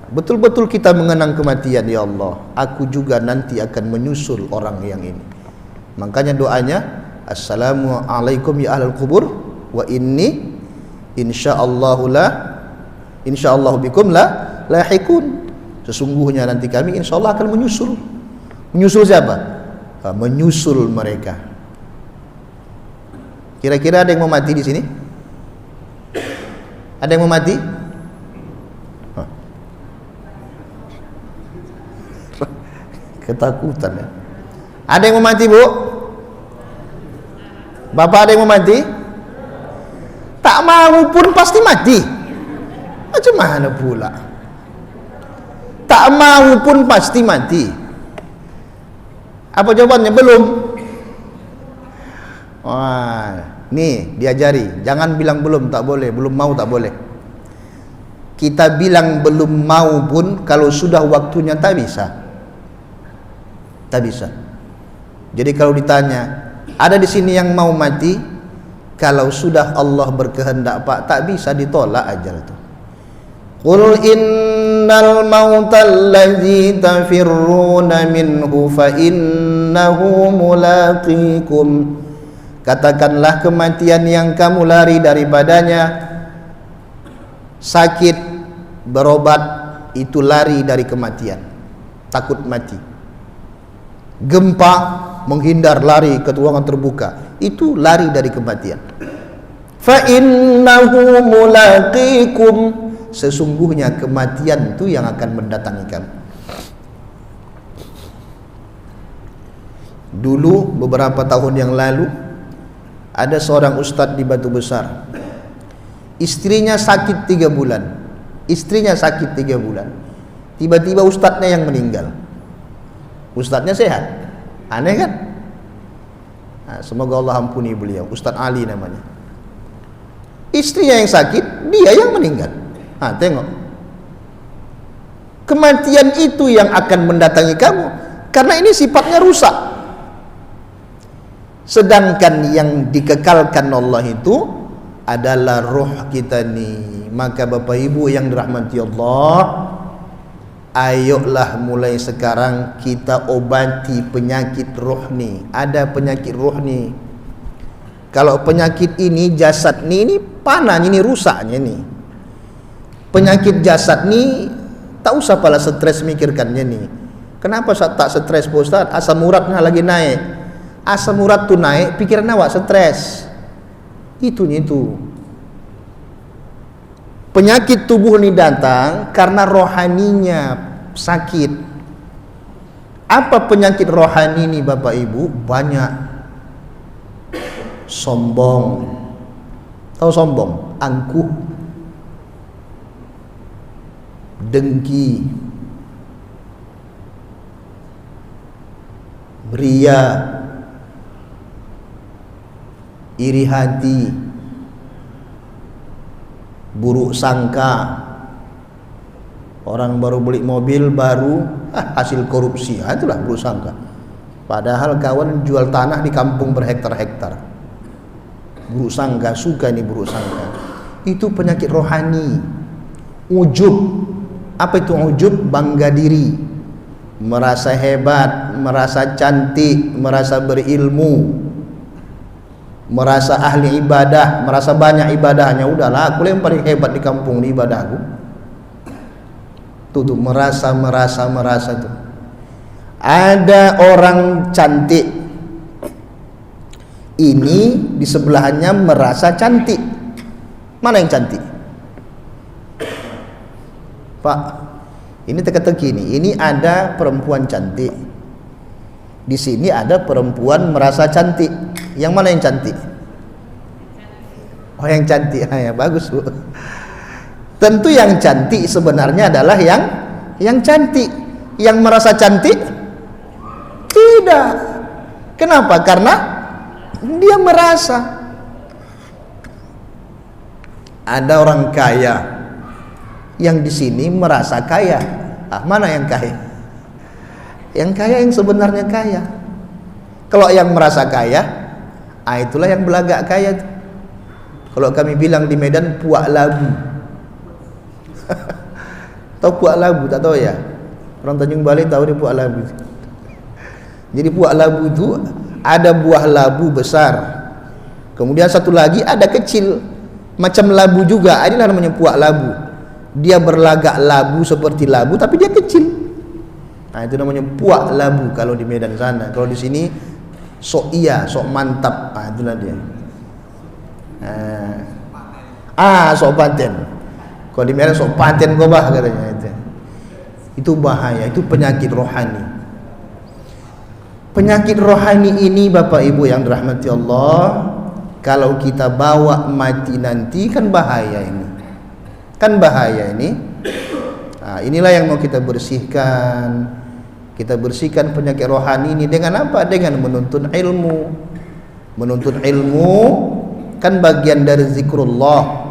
Betul-betul kita mengenang kematian, ya Allah, aku juga nanti akan menyusul orang yang ini. Makanya doanya, Assalamualaikum ya ahlal kubur, wa inni insyaallahu bikum la lahiqun. Sesungguhnya nanti kami insyaallah akan menyusul. Menyusul siapa? Menyusul mereka. Kira-kira ada yang mau mati di sini? Ada yang mau mati? Ketakutan ya. Ada yang mau mati, Bu? Bapak ada yang mau mati? Tak mau pun pasti mati. Macam mana pula? Tak mau pun pasti mati. Apa jawabannya? Belum. Wah, nih diajari. Jangan bilang belum, tak boleh. Belum mau tak boleh. Kita bilang belum mau pun kalau sudah waktunya tak bisa. Tak bisa. Jadi kalau ditanya, ada di sini yang mau mati? Kalau sudah Allah berkehendak, Pak, tak bisa ditolak ajal itu. Qul innal mautal ladzi tafirruna minhu fa innahu mulaqikum. Katakanlah kematian yang kamu lari daripadanya, sakit, berobat, itu lari dari kematian, takut mati. Gempa, menghindar, lari ke ruangan terbuka, itu lari dari kematian. Fa innahu mulaqikum, sesungguhnya kematian itu yang akan mendatangi kamu. Dulu beberapa tahun yang lalu ada seorang ustadz di Batu Besar. Istrinya sakit 3 bulan. Istrinya sakit 3 bulan. Tiba-tiba ustadznya yang meninggal. Ustadznya sehat. Aneh kan? Nah, semoga Allah ampuni beliau. Ustadz Ali namanya. Istrinya yang sakit, dia yang meninggal. Nah, tengok. Kematian itu yang akan mendatangi kamu, karena ini sifatnya rusak. Sedangkan yang dikekalkan Allah itu adalah roh kita nih. Maka Bapak Ibu yang dirahmati Allah, ayolah mulai sekarang kita obati penyakit roh nih. Ada penyakit roh nih. Kalau penyakit ini jasad nih, ini panah, ini rusaknya nih. Penyakit jasad nih tak usah pala stres mikirkannya nih. Kenapa tak stres Pak Ustaz? Asam uratnya lagi naik. Asam urat tuh naik, pikiran awak stres. Itu. Penyakit tubuh ini datang karena rohaninya sakit. Apa penyakit rohani ini Bapak Ibu? Banyak. Sombong. Tahu sombong? Angkuh. Dengki. Ria. Iri hati. Buruk sangka. Orang baru beli mobil baru, hasil korupsi, itulah buruk sangka. Padahal kawan jual tanah di kampung berhektar-hektar. Buruk sangka, suka ini buruk sangka. Itu penyakit rohani. Ujub. Apa itu ujub? Bangga diri, merasa hebat, merasa cantik, merasa berilmu, merasa ahli ibadah, merasa banyak ibadahnya. Udahlah, aku yang paling hebat di kampung di ibadahku. Tuh merasa tuh. Ada orang cantik, ini di sebelahnya merasa cantik. Mana yang cantik? Pak, ini teka-teki nih. Ini ada perempuan cantik. Di sini ada perempuan merasa cantik. Yang mana yang cantik? Oh, yang cantik. Ya, bagus, Bu. Tentu yang cantik sebenarnya adalah yang cantik. Yang merasa cantik tidak. Kenapa? Karena dia merasa. Ada orang kaya yang di sini merasa kaya. Mana yang kaya? Yang kaya yang sebenarnya kaya. Kalau yang merasa kaya, itulah yang belagak kaya. Kalau kami bilang di Medan, puak labu. Tahu puak labu? Tak tahu ya? Orang Tanjung Balai tahu dia puak labu. Jadi puak labu itu ada buah labu besar, kemudian satu lagi ada kecil, macam labu juga. Inilah namanya puak labu. Dia berlagak labu seperti labu tapi dia kecil. Nah, itu namanya puak labu kalau di Medan sana. Kalau di sini sok iya, sok mantap. Ah, itulah dia. Sok paten. Kalau di Medan sok paten gobah katanya itu. Itu bahaya, itu penyakit rohani. Penyakit rohani ini Bapak Ibu yang dirahmati Allah, kalau kita bawa mati nanti kan bahaya ini. Kan bahaya ini. Nah, inilah yang mau kita bersihkan. Kita bersihkan penyakit rohani ini dengan apa? Dengan menuntut ilmu. Menuntut ilmu kan bagian dari zikrullah.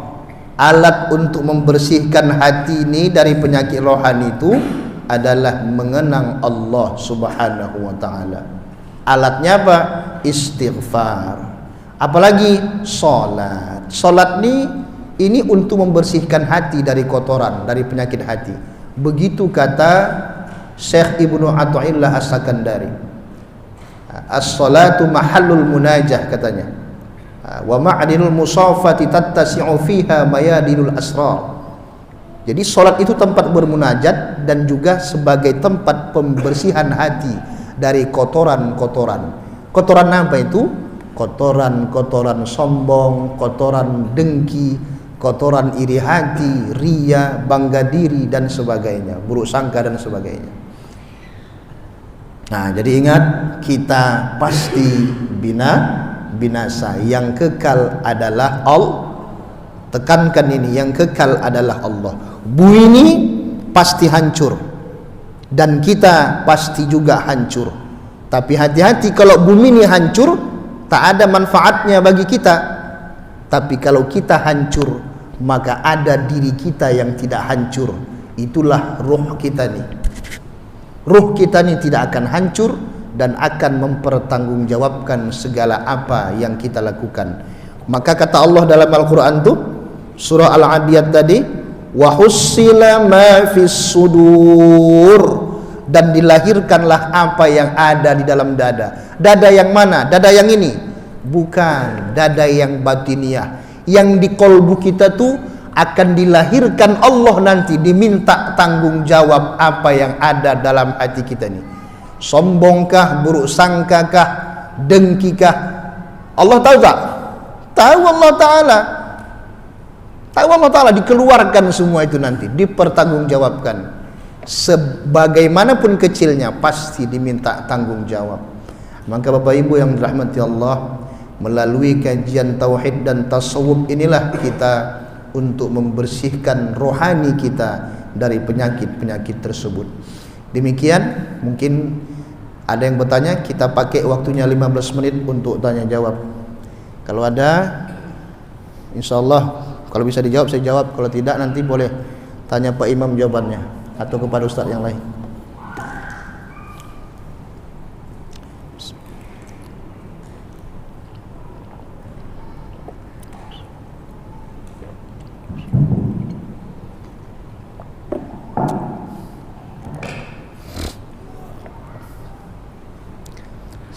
Alat untuk membersihkan hati ini dari penyakit rohani itu adalah mengenang Allah Subhanahu wa taala. Alatnya apa? Istighfar. Apalagi salat. Salat ini untuk membersihkan hati dari kotoran, dari penyakit hati. Begitu kata Syekh Ibnu Athaillah As-Sakandari. As-salatu mahallul munajah katanya. Wa ma'dinul musafati tattasi'u fiha mayadinul asrar. Jadi salat itu tempat bermunajat dan juga sebagai tempat pembersihan hati dari kotoran-kotoran. Kotoran apa itu? Kotoran-kotoran sombong, kotoran dengki, kotoran iri hati, ria, bangga diri dan sebagainya, buruk sangka dan sebagainya. Nah, jadi ingat, kita pasti binasa. Yang kekal adalah Allah. Tekankan ini, yang kekal adalah Allah. Bumi ini pasti hancur dan kita pasti juga hancur. Tapi hati-hati, kalau bumi ini hancur tak ada manfaatnya bagi kita. Tapi kalau kita hancur, maka ada diri kita yang tidak hancur. Itulah ruh kita nih. Ruh kita nih tidak akan hancur dan akan mempertanggungjawabkan segala apa yang kita lakukan. Maka kata Allah dalam Al-Quran tuh, surah Al-Adiyat tadi, wa hussila ma fis sudur, dan dilahirkanlah apa yang ada di dalam dada. Dada yang mana? Dada yang ini? Bukan, dada yang batiniah. Yang di kolbu kita tuh akan dilahirkan Allah nanti, diminta tanggung jawab apa yang ada dalam hati kita nih. Sombongkah, buruk sangkakah, dengkikah? Allah tahu tak? Tahu Allah Ta'ala. Tahu Allah Ta'ala, dikeluarkan semua itu nanti, dipertanggungjawabkan. Sebagaimanapun kecilnya pasti diminta tanggung jawab. Maka Bapak Ibu yang dirahmati Allah, melalui kajian tauhid dan tasawuf inilah kita untuk membersihkan rohani kita dari penyakit-penyakit tersebut. Demikian, mungkin ada yang bertanya, kita pakai waktunya 15 menit untuk tanya jawab. Kalau ada, insyaallah kalau bisa dijawab saya jawab, kalau tidak nanti boleh tanya Pak Imam jawabannya atau kepada ustaz yang lain.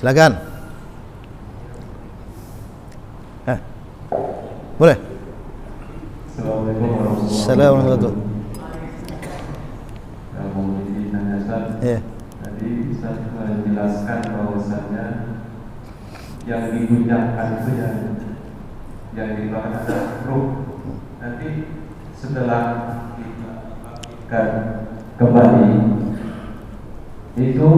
Silakan. Boleh. Assalamualaikum warahmatullahi Assalamualaikum. Ya. Tadi Ustaz menjelaskan bahwasannya yang diguncangkan itu yang dibakar adalah ruh. Nanti setelah kita bangkitkan kembali itu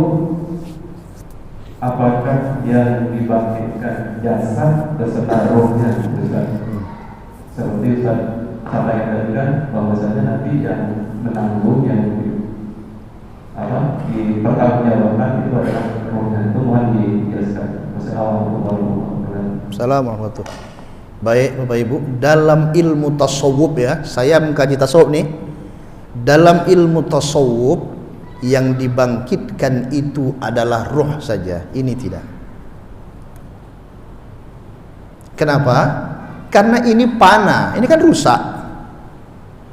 apakah yang dibangkitkan jasad beserta rohnya, Ustaz? Seperti Ustaz sampaikan tadi kan bahwasanya nanti yang menanggung, yang dipertanggungjawabkan itu adalah rohnya. Itu mohon dijelaskan. Assalamualaikum. Baik Bapak Ibu, dalam ilmu tasawuf ya, saya mengkaji tasawuf nih. Dalam ilmu tasawuf yang dibangkitkan itu adalah roh saja, ini tidak. Kenapa? Karena ini panah, ini kan rusak.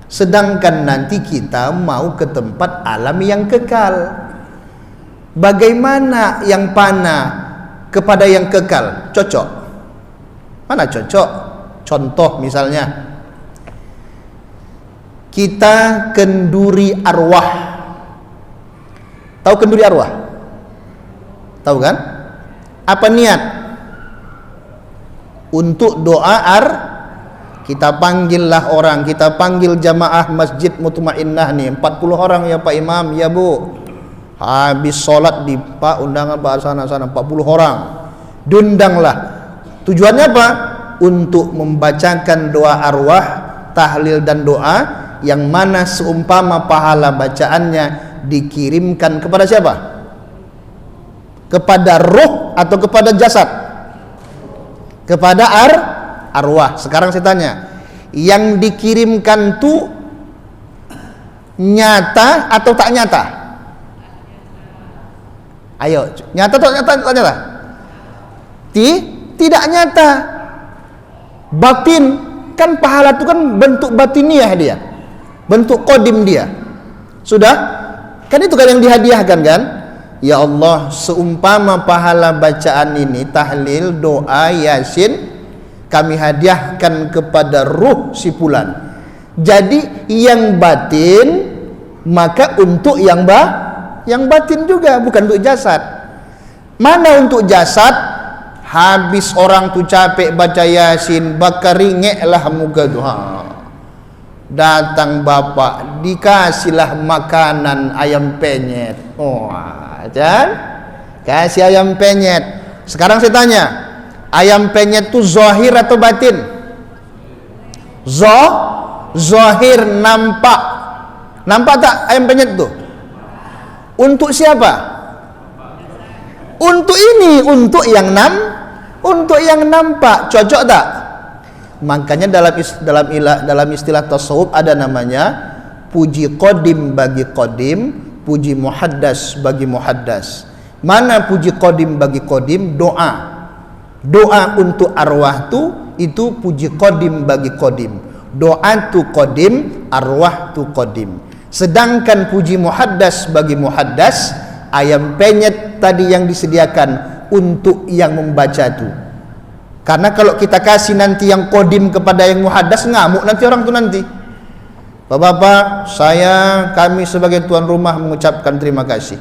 Sedangkan nanti kita mau ke tempat alam yang kekal. Bagaimana yang panah kepada yang kekal? Cocok? Mana cocok? Contoh misalnya, kita kenduri arwah. Tahu kenduri arwah? Tahu kan? Apa niat? Untuk doa kita panggillah orang, kita panggil jamaah Masjid Mutmainnah nih, 40 orang ya Pak Imam, ya Bu. Habis sholat di Pak undangan Pak sana 40 orang. Diundanglah. Tujuannya apa? Untuk membacakan doa arwah, tahlil dan doa yang mana seumpama pahala bacaannya dikirimkan kepada siapa? Kepada ruh atau kepada jasad? Kepada arwah. Sekarang saya tanya, yang dikirimkan tuh nyata atau tak nyata? Ayo, nyata atau tak nyata? Tidak nyata. Batin, kan pahala itu kan bentuk batiniah dia, bentuk kodim dia. Sudah? Kan itu kan yang dihadiahkan kan? Ya Allah, seumpama pahala bacaan ini, tahlil, doa, yasin, kami hadiahkan kepada ruh si fulan. Jadi yang batin maka untuk yang batin juga, bukan untuk jasad. Mana untuk jasad? Habis orang tu capek baca yasin, bakar ringeklah muka tu. Datang bapak, dikasihlah makanan ayam penyet. Kan? Kasih ayam penyet. Sekarang saya tanya, ayam penyet tu zahir atau batin? Zahir, nampak. Nampak tak ayam penyet tu? Untuk siapa? Untuk ini, untuk yang nampak. Cocok tak? Makanya dalam istilah tasawuf ada namanya puji qadim bagi qadim, puji muhaddas bagi muhaddas. Mana puji qadim bagi qadim? Doa untuk arwah itu puji qadim bagi qadim. Doa tu qadim, arwah tu qadim. Sedangkan puji muhaddas bagi muhaddas, ayam penyet tadi yang disediakan untuk yang membaca tu. Karena kalau kita kasih nanti yang qadim kepada yang muhaddas, ngamuk nanti orang tu nanti. Bapak-bapak, kami sebagai tuan rumah mengucapkan terima kasih.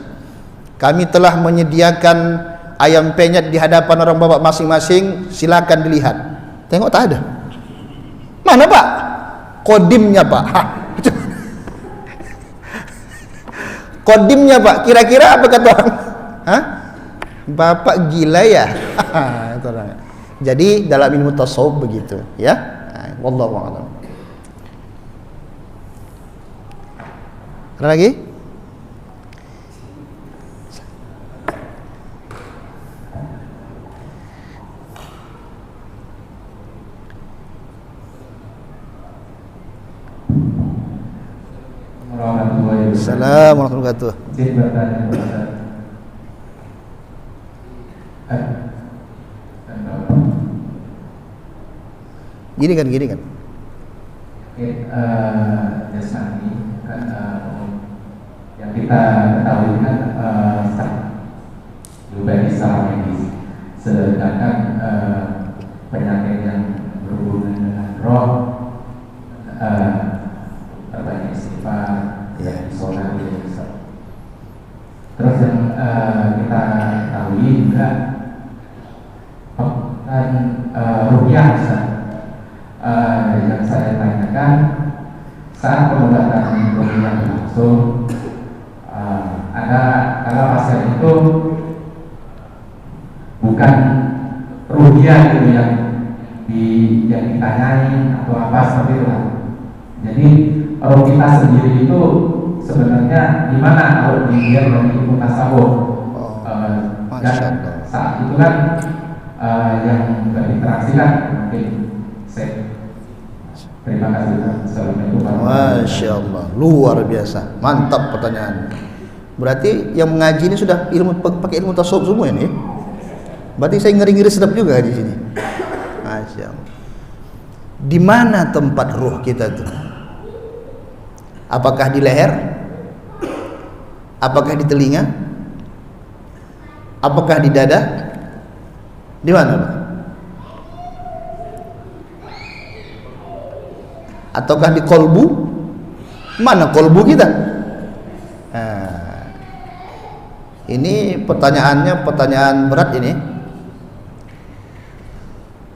Kami telah menyediakan ayam penyet di hadapan orang bapak masing-masing, silakan dilihat. Tengok tak ada. Mana Pak? Qadimnya Pak. Qadimnya Pak. Kira-kira apa kata orang? Bapak gila ya. Jadi dalam ilmu tasawuf begitu, ya. Wallahu a'lam. Ada lagi? Assalamualaikum warahmatullahi wabarakatuh. Izin bertanya kepada Gini kan. Jasmani kan yang kita ketahui kan bagi secara medis, sedangkan penyakit yang berhubungan dengan roh, banyak istighfar, sholat, terus yang kita ketahui juga kan ruqyah, yang saya tanyakan saat pengobatan ruqyah langsung, kalau pasien itu bukan ruqyah gitu yang ditanyain atau apa seperti itu lah. Jadi ruqyah sendiri itu sebenarnya gimana kalau dilihat dari ilmu tasawuf? Dan saat itu kan yang berinteraksikan mungkin saya. Terima kasih. Assalamualaikum. Masya Allah, luar biasa, mantap pertanyaan. Berarti yang mengaji ini sudah pakai ilmu tasawuf semua ini. Berarti saya ngeri-ngeri sedap juga di sini. Masya Allah. Di mana tempat ruh kita tuh? Apakah di leher? Apakah di telinga? Apakah di dada? Di mana, Pak? Ataukah di kolbu? Mana kolbu kita? Nah, ini pertanyaannya pertanyaan berat ini.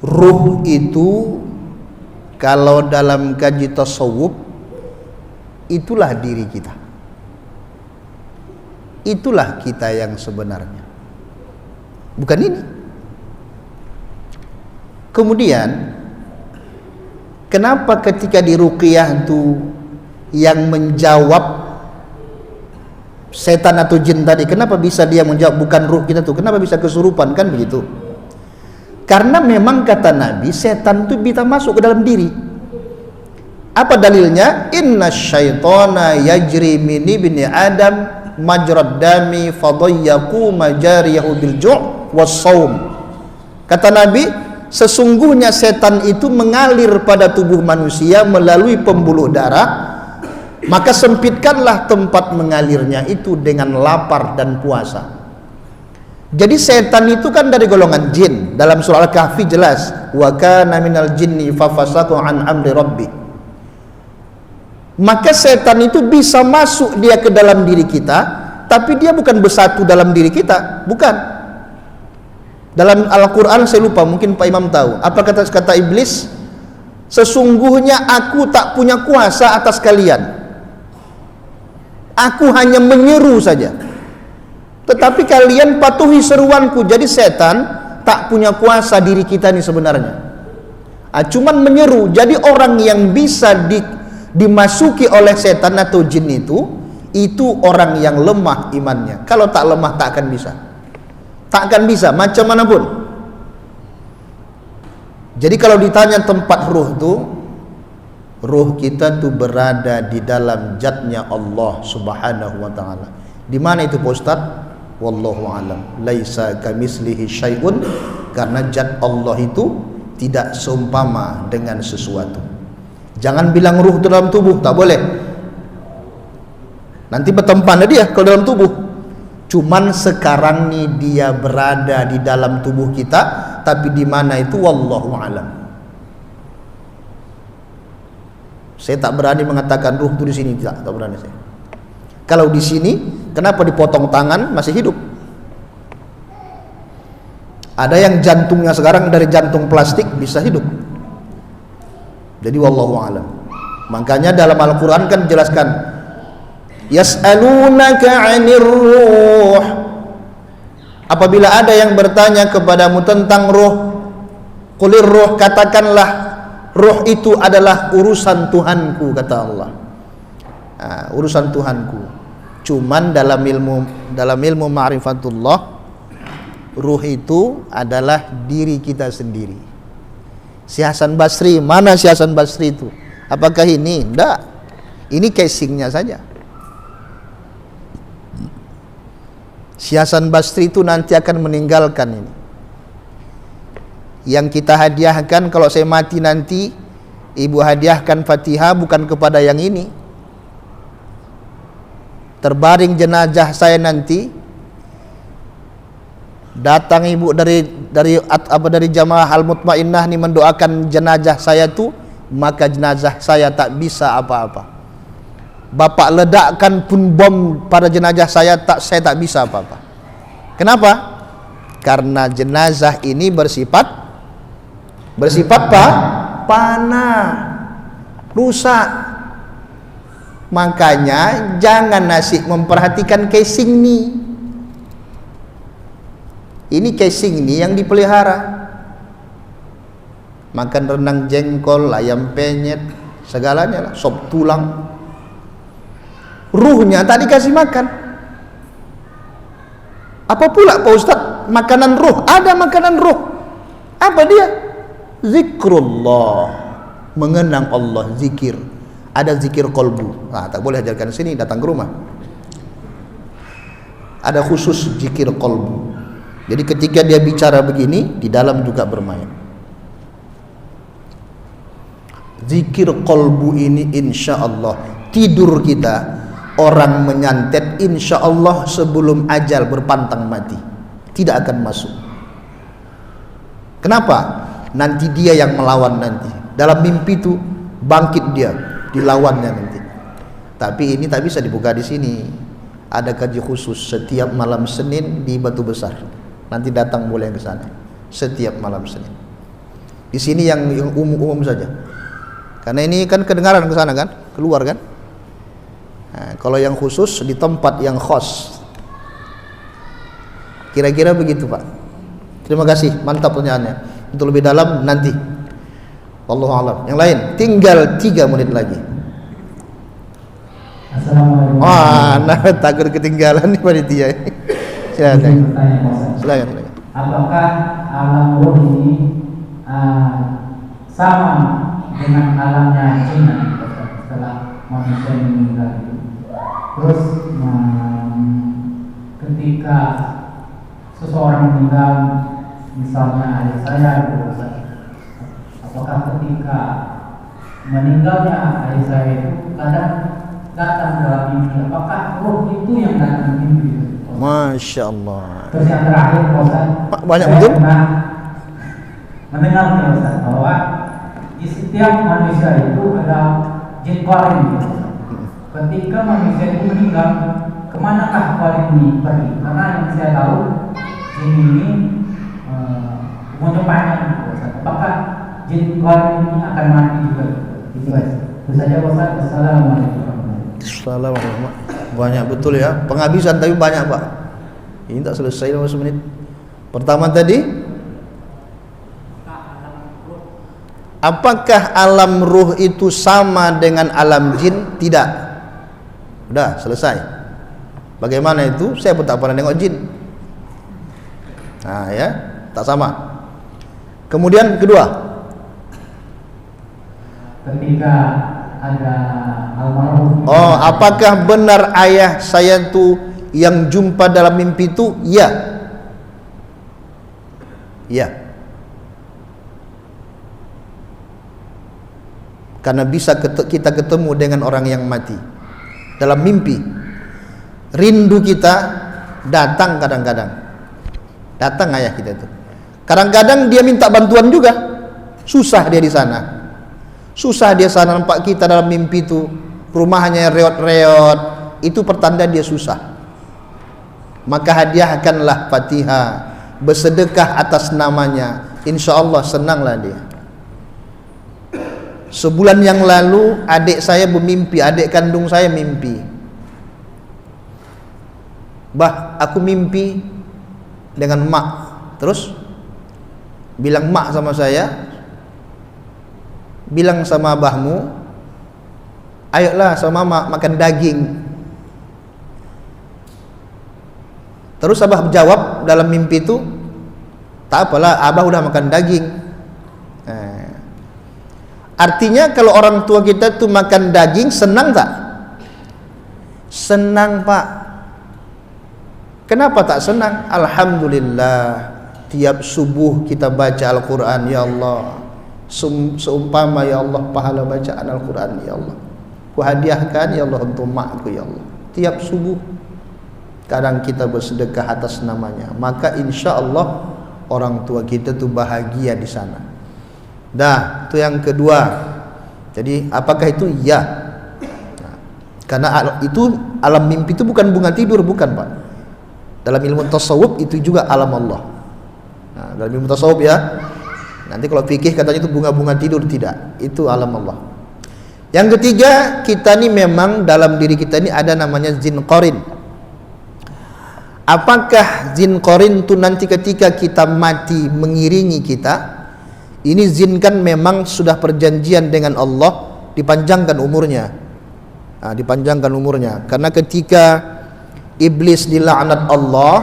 Ruh itu kalau dalam kaji tasawuf itulah diri kita. Itulah kita yang sebenarnya. Bukan ini. Kemudian kenapa ketika di ruqyah itu yang menjawab setan atau jin tadi, kenapa bisa dia menjawab bukan ruh kita tuh? Kenapa bisa kesurupan, kan begitu? Karena memang kata Nabi, setan itu bisa masuk ke dalam diri. Apa dalilnya? Inna syaitana yajri min ibni Adam majrad dami fadayyaku majariyahu bil ju' was saum. Kata Nabi, sesungguhnya setan itu mengalir pada tubuh manusia melalui pembuluh darah, maka sempitkanlah tempat mengalirnya itu dengan lapar dan puasa. Jadi setan itu kan dari golongan jin. Dalam surah Al-Kahfi jelas, wa kana minal jinni fafasaqa an amri rabbi. Maka setan itu bisa masuk dia ke dalam diri kita, tapi dia bukan bersatu dalam diri kita, bukan. Dalam Al-Quran saya lupa, mungkin Pak Imam tahu. Apa kata iblis? Sesungguhnya aku tak punya kuasa atas kalian. Aku hanya menyeru saja. Tetapi kalian patuhi seruanku. Jadi setan tak punya kuasa diri kita ini sebenarnya. Cuman menyeru. Jadi orang yang bisa dimasuki oleh setan atau jin itu orang yang lemah imannya. Kalau tak lemah tak akan bisa. Tak akan bisa macam manapun. Jadi kalau ditanya tempat ruh itu, ruh kita tuh berada di dalam zatnya Allah Subhanahu wa taala. Di mana itu Pak Ustaz? Wallahu alam. Laisa kamislihi syai'un, karena zat Allah itu tidak seumpama dengan sesuatu. Jangan bilang ruh itu dalam tubuh, tak boleh. Nanti bertempan dia kalau dalam tubuh. Cuman sekarang nih dia berada di dalam tubuh kita, tapi di mana itu wallahu alam. Saya tak berani mengatakan ruh itu di sini, tak berani saya. Kalau di sini, kenapa dipotong tangan masih hidup? Ada yang jantungnya sekarang dari jantung plastik bisa hidup. Jadi wallahu alam. Makanya dalam Al-Quran kan jelaskan, yas'alunaka 'anir ruh. Apabila ada yang bertanya kepadamu tentang ruh, qulir ruh, katakanlah ruh itu adalah urusan Tuhanku, kata Allah. Urusan Tuhanku. Cuman dalam ilmu ma'rifatullah, ruh itu adalah diri kita sendiri. Si Hasan Basri, mana si Hasan Basri itu? Apakah ini? Tidak. Ini casingnya saja. Si Hasan Basri itu nanti akan meninggalkan ini. Yang kita hadiahkan kalau saya mati nanti, ibu hadiahkan Fatihah bukan kepada yang ini. Terbaring jenazah saya nanti, datang ibu dari jamaah Al-Mutmainnah nih mendoakan jenazah saya tuh, maka jenazah saya tak bisa apa-apa. Bapak ledakkan pun bom pada jenazah saya tak bisa apa-apa. Kenapa? Karena jenazah ini bersifat panah, rusak. Makanya jangan asik memperhatikan casing nih. Ini casing nih yang dipelihara. Makan rendang jengkol, ayam penyet, segalanya lah, sop tulang. Ruhnya tak dikasih makan. Apa pula Pak Ustaz? Makanan ruh, ada makanan ruh. Apa dia? Zikrullah, mengenang Allah, zikir. Ada zikir kolbu. Tak boleh ajarkan sini, datang ke rumah. Ada khusus zikir kolbu. Jadi ketika dia bicara begini, di dalam juga bermain. Zikir kolbu ini insya Allah, tidur kita, orang menyantet insya Allah sebelum ajal berpantang mati, tidak akan masuk. Kenapa? Nanti dia yang melawan nanti. Dalam mimpi itu bangkit dia, dilawannya nanti. Tapi ini tak bisa dibuka di sini. Ada kaji khusus setiap malam Senin di Batu Besar. Nanti datang boleh ke sana. Setiap malam Senin. Di sini yang umum-umum saja. Karena ini kan kedengaran ke sana kan, keluar kan. Nah, kalau yang khusus di tempat yang khos. Kira-kira begitu Pak. Terima kasih, mantap pertanyaannya. Untuk lebih dalam nanti. Wallahu a'lam. Yang lain, tinggal 3 menit lagi. Assalamualaikum. Wah, nah, takut ketinggalan nih panitia. Silakan. Silakan. Apakah alam ruh ini sama dengan alamnya Cina setelah manusia meninggal itu? Terus ketika seseorang meninggal, misalnya ayah saya, apakah ketika meninggalnya ayah saya itu kadang datang dalam mimpi? Apakah roh itu yang datang mimpi? Masya Allah. Terus yang terakhir, Ustaz, banyak saya betul. pernah mendengar Ustaz bahwa di setiap manusia itu ada jin qarin. Ketika manusia itu meninggal, kemanakah qarin ini pergi? Karena yang saya tahu jin ini menyepanya. Apakah jin qarin ini akan mati juga? Itu saja Ustaz. Assalamualaikum. Assalamualaikum. Banyak betul ya. Penghabisan tapi banyak Pak. Ini tak selesai dalam 1 menit. Pertama tadi, apakah alam ruh itu sama dengan alam jin? Tidak. Udah selesai. Bagaimana itu? Saya pun tak pernah nengok jin. Nah ya, tak sama. Kemudian kedua, ketika ada almarhum. oh, apakah benar ayah saya tu yang jumpa dalam mimpi itu? Ya. Ya. Karena bisa kita ketemu dengan orang yang mati dalam mimpi. Rindu kita datang kadang-kadang. Datang ayah kita itu. Kadang-kadang dia minta bantuan juga. Susah dia di sana. Susah dia sana, nampak kita dalam mimpi itu, rumahnya reot-reot, itu pertanda dia susah. Maka hadiahkanlah Fatihah, bersedekah atas namanya, insya Allah senanglah dia. Sebulan yang lalu adik saya bermimpi, adik kandung saya mimpi, bah aku mimpi dengan mak. Terus bilang mak sama saya, bilang sama abahmu, ayolah sama mak makan daging. Terus abah jawab dalam mimpi itu, tak apalah, abah udah makan daging. Artinya kalau orang tua kita tuh makan daging, senang tak? Senang Pak. Kenapa tak senang? Alhamdulillah, tiap subuh kita baca Al-Quran, ya Allah, seumpama ya Allah pahala bacaan Al-Quran, ya Allah, ku hadiahkan ya Allah untuk makku, ya Allah. Tiap subuh kadang kita bersedekah atas namanya, maka insya Allah orang tua kita tuh bahagia di sana. Dah, itu yang kedua. Jadi apakah itu? Ya. Nah, karena itu alam mimpi itu bukan bunga tidur, bukan Pak. Dalam ilmu tasawuf itu juga alam Allah. Nah, dalam ilmu tasawuf ya. Nanti kalau fikih katanya itu bunga-bunga tidur, tidak. Itu alam Allah. Yang ketiga, kita ini memang dalam diri kita ini ada namanya jin qarin. Apakah jin qarin itu nanti ketika kita mati mengiringi kita? Ini jin kan memang sudah perjanjian dengan Allah dipanjangkan umurnya. Nah, dipanjangkan umurnya. Karena ketika iblis dilaknat Allah,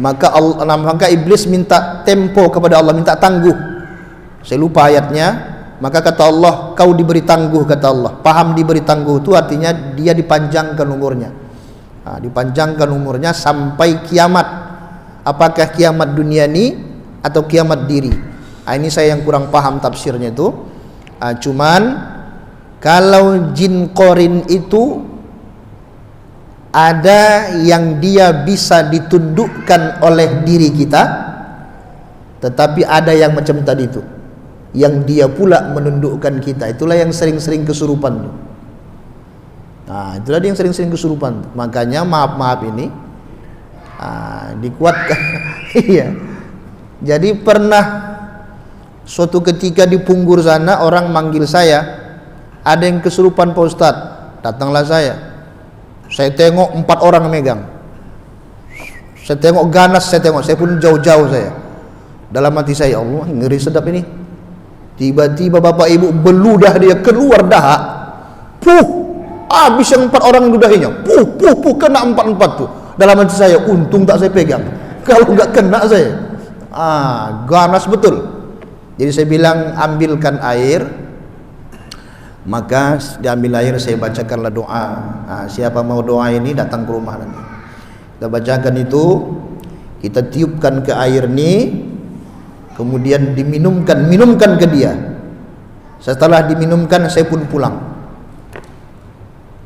maka iblis minta tempo kepada Allah, minta tangguh. Saya lupa ayatnya. Maka kata Allah, kau diberi tangguh, kata Allah. Paham diberi tangguh itu artinya dia dipanjangkan umurnya. Nah, dipanjangkan umurnya sampai kiamat. Apakah kiamat dunia ini atau kiamat diri? Nah, ini saya yang kurang paham tafsirnya itu. Cuman kalau jin qarin itu ada yang dia bisa ditundukkan oleh diri kita, tetapi ada yang macam tadi itu, yang dia pula menundukkan kita. Itulah yang sering-sering kesurupan. Nah, itulah dia yang sering-sering kesurupan. Makanya maaf ini dikuatkan. Iya. Jadi pernah suatu ketika di Punggur sana orang manggil saya, ada yang kesurupan Pak Ustadz. Datanglah saya tengok 4 orang megang, saya tengok ganas, saya pun jauh-jauh saya. Dalam hati saya, Allah ngeri sedap ini. Tiba-tiba bapak ibu beludah dia keluar dahak, habis yang 4 orang ludahinya, kena 4 tuh. Dalam hati saya, untung tak saya pegang, kalau nggak kena saya. Ganas betul. Jadi saya bilang ambilkan air, maka diambil air, saya bacakanlah doa. Siapa mau doa ini datang ke rumah nanti. Kita bacakan itu, kita tiupkan ke air ini, kemudian minumkan ke dia. Setelah diminumkan saya pun pulang.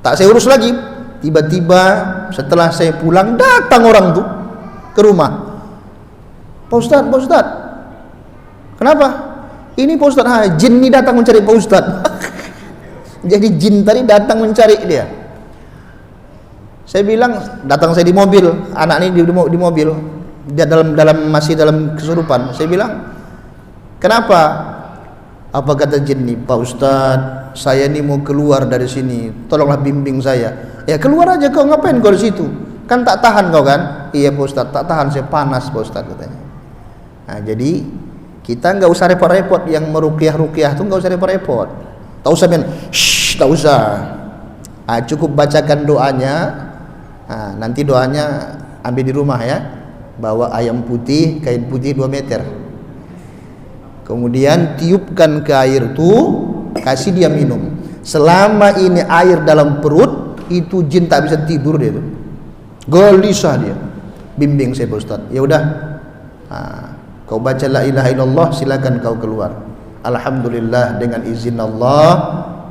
Tak saya urus lagi. Tiba-tiba setelah saya pulang datang orang tuh ke rumah. Pak Ustadz, kenapa? Ini Pak Ustadz, jin ini datang mencari Pak Ustadz. Jadi jin tadi datang mencari dia. Saya bilang, datang saya di mobil, anak ini di mobil, dia masih dalam kesurupan. Saya bilang, kenapa? Apa kata jin ini? Pak Ustadz, saya ini mau keluar dari sini, tolonglah bimbing saya. Ya keluar aja, kau ngapain kau di situ? Kan tak tahan kau kan? Iya Pak Ustadz, tak tahan, saya panas Pak Ustadz katanya. Nah, jadi kita nggak usah repot-repot, yang meruqyah tuh nggak usah repot-repot. Tak usah tak usah. Cukup bacakan doanya. Nanti doanya ambil di rumah ya. Bawa ayam putih, kain putih 2 meter. Kemudian tiupkan ke air tuh, kasih dia minum. Selama ini air dalam perut, itu jin tak bisa tidur dia tuh. Gelisah dia. Bimbing saya Pak Ustaz. Ya udah. Kau baca la ilaha illallah, silakan kau keluar. Alhamdulillah, dengan izin Allah,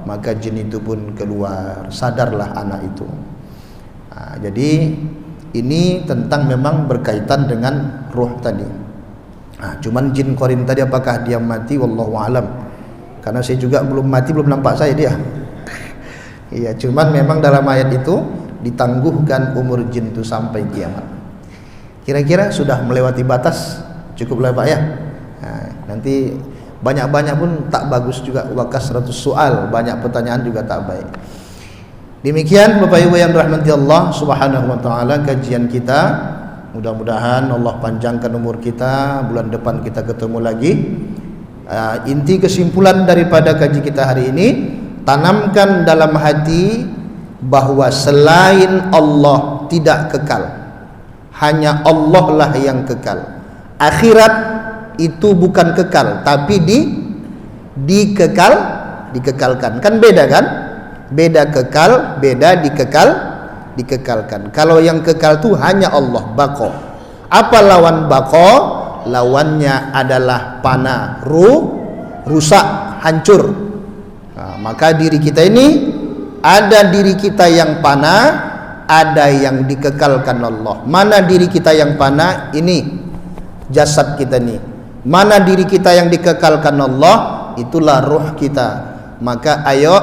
maka jin itu pun keluar. Sadarlah anak itu. Jadi ini tentang memang berkaitan dengan ruh tadi. Cuman jin korin tadi apakah dia mati, wallahu alam. Karena saya juga belum mati, belum nampak saya dia. Iya, cuman memang dalam ayat itu ditangguhkan umur jin itu sampai kiamat. Kira-kira sudah melewati batas, cukuplah Pak ya. Nanti banyak-banyak pun tak bagus juga, wakas 100 soal, banyak pertanyaan juga tak baik. Demikian Bapak Ibu yang dirahmati Allah Subhanahu wa taala, kajian kita. Mudah-mudahan Allah panjangkan umur kita, bulan depan kita ketemu lagi. Inti kesimpulan daripada kaji kita hari ini, tanamkan dalam hati bahwa selain Allah tidak kekal. Hanya Allah lah yang kekal. Akhirat itu bukan kekal, tapi dikekalkan. Kan beda kan? Beda kekal, beda dikekalkan. Kalau yang kekal itu hanya Allah, baqo. Apa lawan baqo? Lawannya adalah fana, rusak, hancur. Maka diri kita ini ada diri kita yang fana, ada yang dikekalkan Allah. Mana diri kita yang fana? Ini jasad kita nih. Mana diri kita yang dikekalkan Allah? Itulah ruh kita. Maka ayo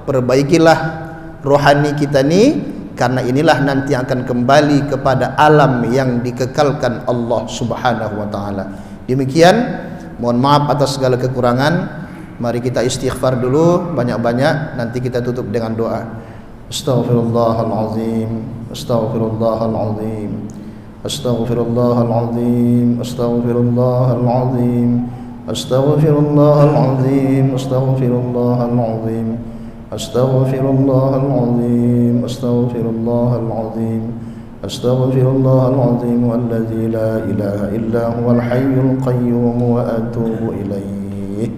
perbaikilah rohani kita nih, karena inilah nanti akan kembali kepada alam yang dikekalkan Allah Subhanahu wa taala. Demikian, mohon maaf atas segala kekurangan. Mari kita istighfar dulu banyak-banyak, nanti kita tutup dengan doa. Astaghfirullahalazim, astaghfirullahalazim, astaghfirullahalazim, astaghfirullahalazim, astaghfirullahalazim, astaghfirullahalazim, astaghfirullahalazim, astaghfirullahalazim, astaghfirullahalazim, walladzi la ilaha illa huwal hayyul qayyum wa atubu ilaih.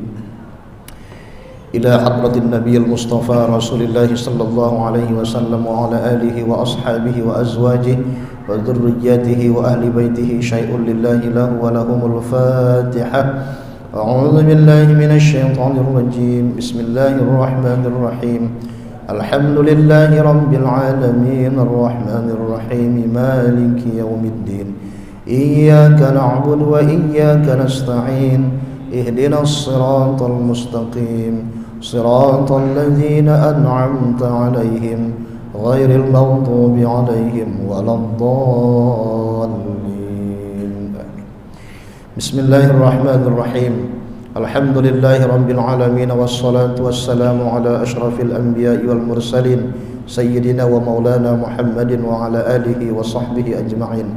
Ila hadratin nabiyil mustafa rasulillahi sallallahu alaihi wasallam wa ala alihi wa ashabihi wa azwajihi wa dhurriyyatihi wa ahli baitihi syai'un lillahi lahu wa lahumul fatihah. A'udzu billahi minasy syaithanir rajim. Bismillahirrahmanir rahim. Alhamdulillahi rabbil alamin arrahmanir rahim maliki yaumiddin. Iyyaka na'budu wa iyyaka nasta'in. Ihdinas siratal mustaqim. Siratal ladzina an'amta 'alaihim غير المغضوب عليهم ولا الضالين. بسم الله الرحمن الرحيم. الحمد لله رب العالمين والصلاة والسلام على أشرف الأنبياء والمرسلين سيدنا ومولانا محمد وعلى آله وصحبه أجمعين.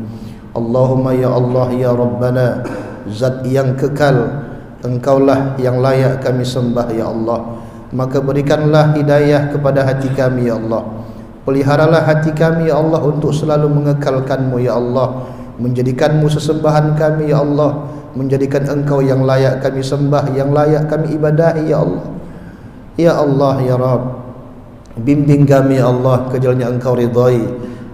اللهم ya Allah ya Rabbana, Zat yang kekal, Engkaulah yang layak kami sembah ya Allah. Maka berikanlah hidayah kepada hati kami ya Allah. Peliharalah hati kami ya Allah untuk selalu mengekalkan-Mu ya Allah, menjadikan-Mu sesembahan kami ya Allah, menjadikan Engkau yang layak kami sembah, yang layak kami ibadahi ya Allah. Ya Allah ya Rabb, bimbing kami ya Allah ke jalan yang Engkau ridhai,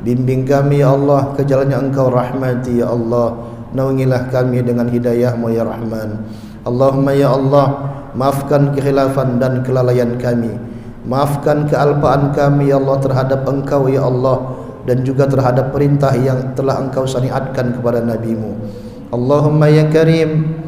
bimbing kami ya Allah ke jalan yang Engkau rahmati ya Allah. Naungilah kami dengan hidayah-Mu ya Rahman. Allahumma ya Allah, maafkan kekhilafan dan kelalaian kami, maafkan kealpaan kami ya Allah terhadap Engkau ya Allah, dan juga terhadap perintah yang telah Engkau syariatkan kepada Nabi-Mu. Allahumma ya Karim,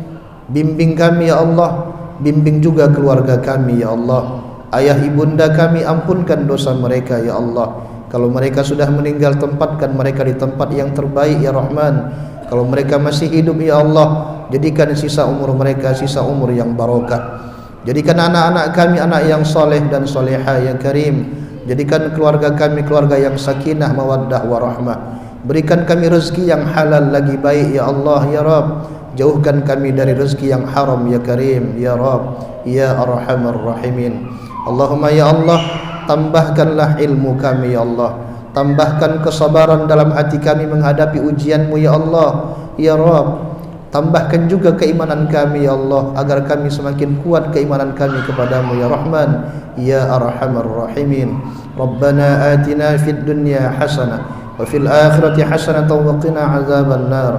bimbing kami ya Allah, bimbing juga keluarga kami ya Allah. Ayah ibunda kami, ampunkan dosa mereka ya Allah. Kalau mereka sudah meninggal, tempatkan mereka di tempat yang terbaik ya Rahman. Kalau mereka masih hidup ya Allah, jadikan sisa umur mereka sisa umur yang barokah. Jadikan anak-anak kami anak yang soleh dan soleha ya Karim. Jadikan keluarga kami keluarga yang sakinah, mawaddah, warahmah. Berikan kami rezeki yang halal lagi baik ya Allah ya Rabb. Jauhkan kami dari rezeki yang haram ya Karim ya Rabb ya Arhamar Rahimin. Allahumma ya Allah, tambahkanlah ilmu kami ya Allah, tambahkan kesabaran dalam hati kami menghadapi ujian-Mu ya Allah ya Rabb. Tambahkan juga keimanan kami ya Allah, agar kami semakin kuat keimanan kami kepadamu ya Rahman ya Arhamar Rahimin. Rabbana atina fid dunya hasanah wa fil akhirati hasanah wa qina azaban nar.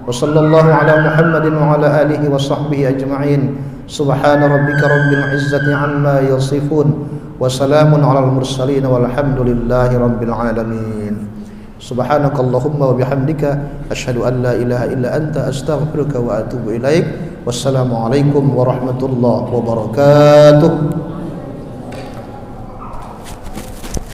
Wa sallallahu ala Muhammadin wa ala alihi wa sahbihi ajma'in. Subhana rabbika rabbil izzati amma yasifun wa salamun alal mursalin walhamdulillahi rabbil alamin. Subhanakallahumma wa bihamdika asyhadu an la ilaha illa anta astaghfiruka wa atubu ilaik. Wassalamu alaikum warahmatullahi wabarakatuh.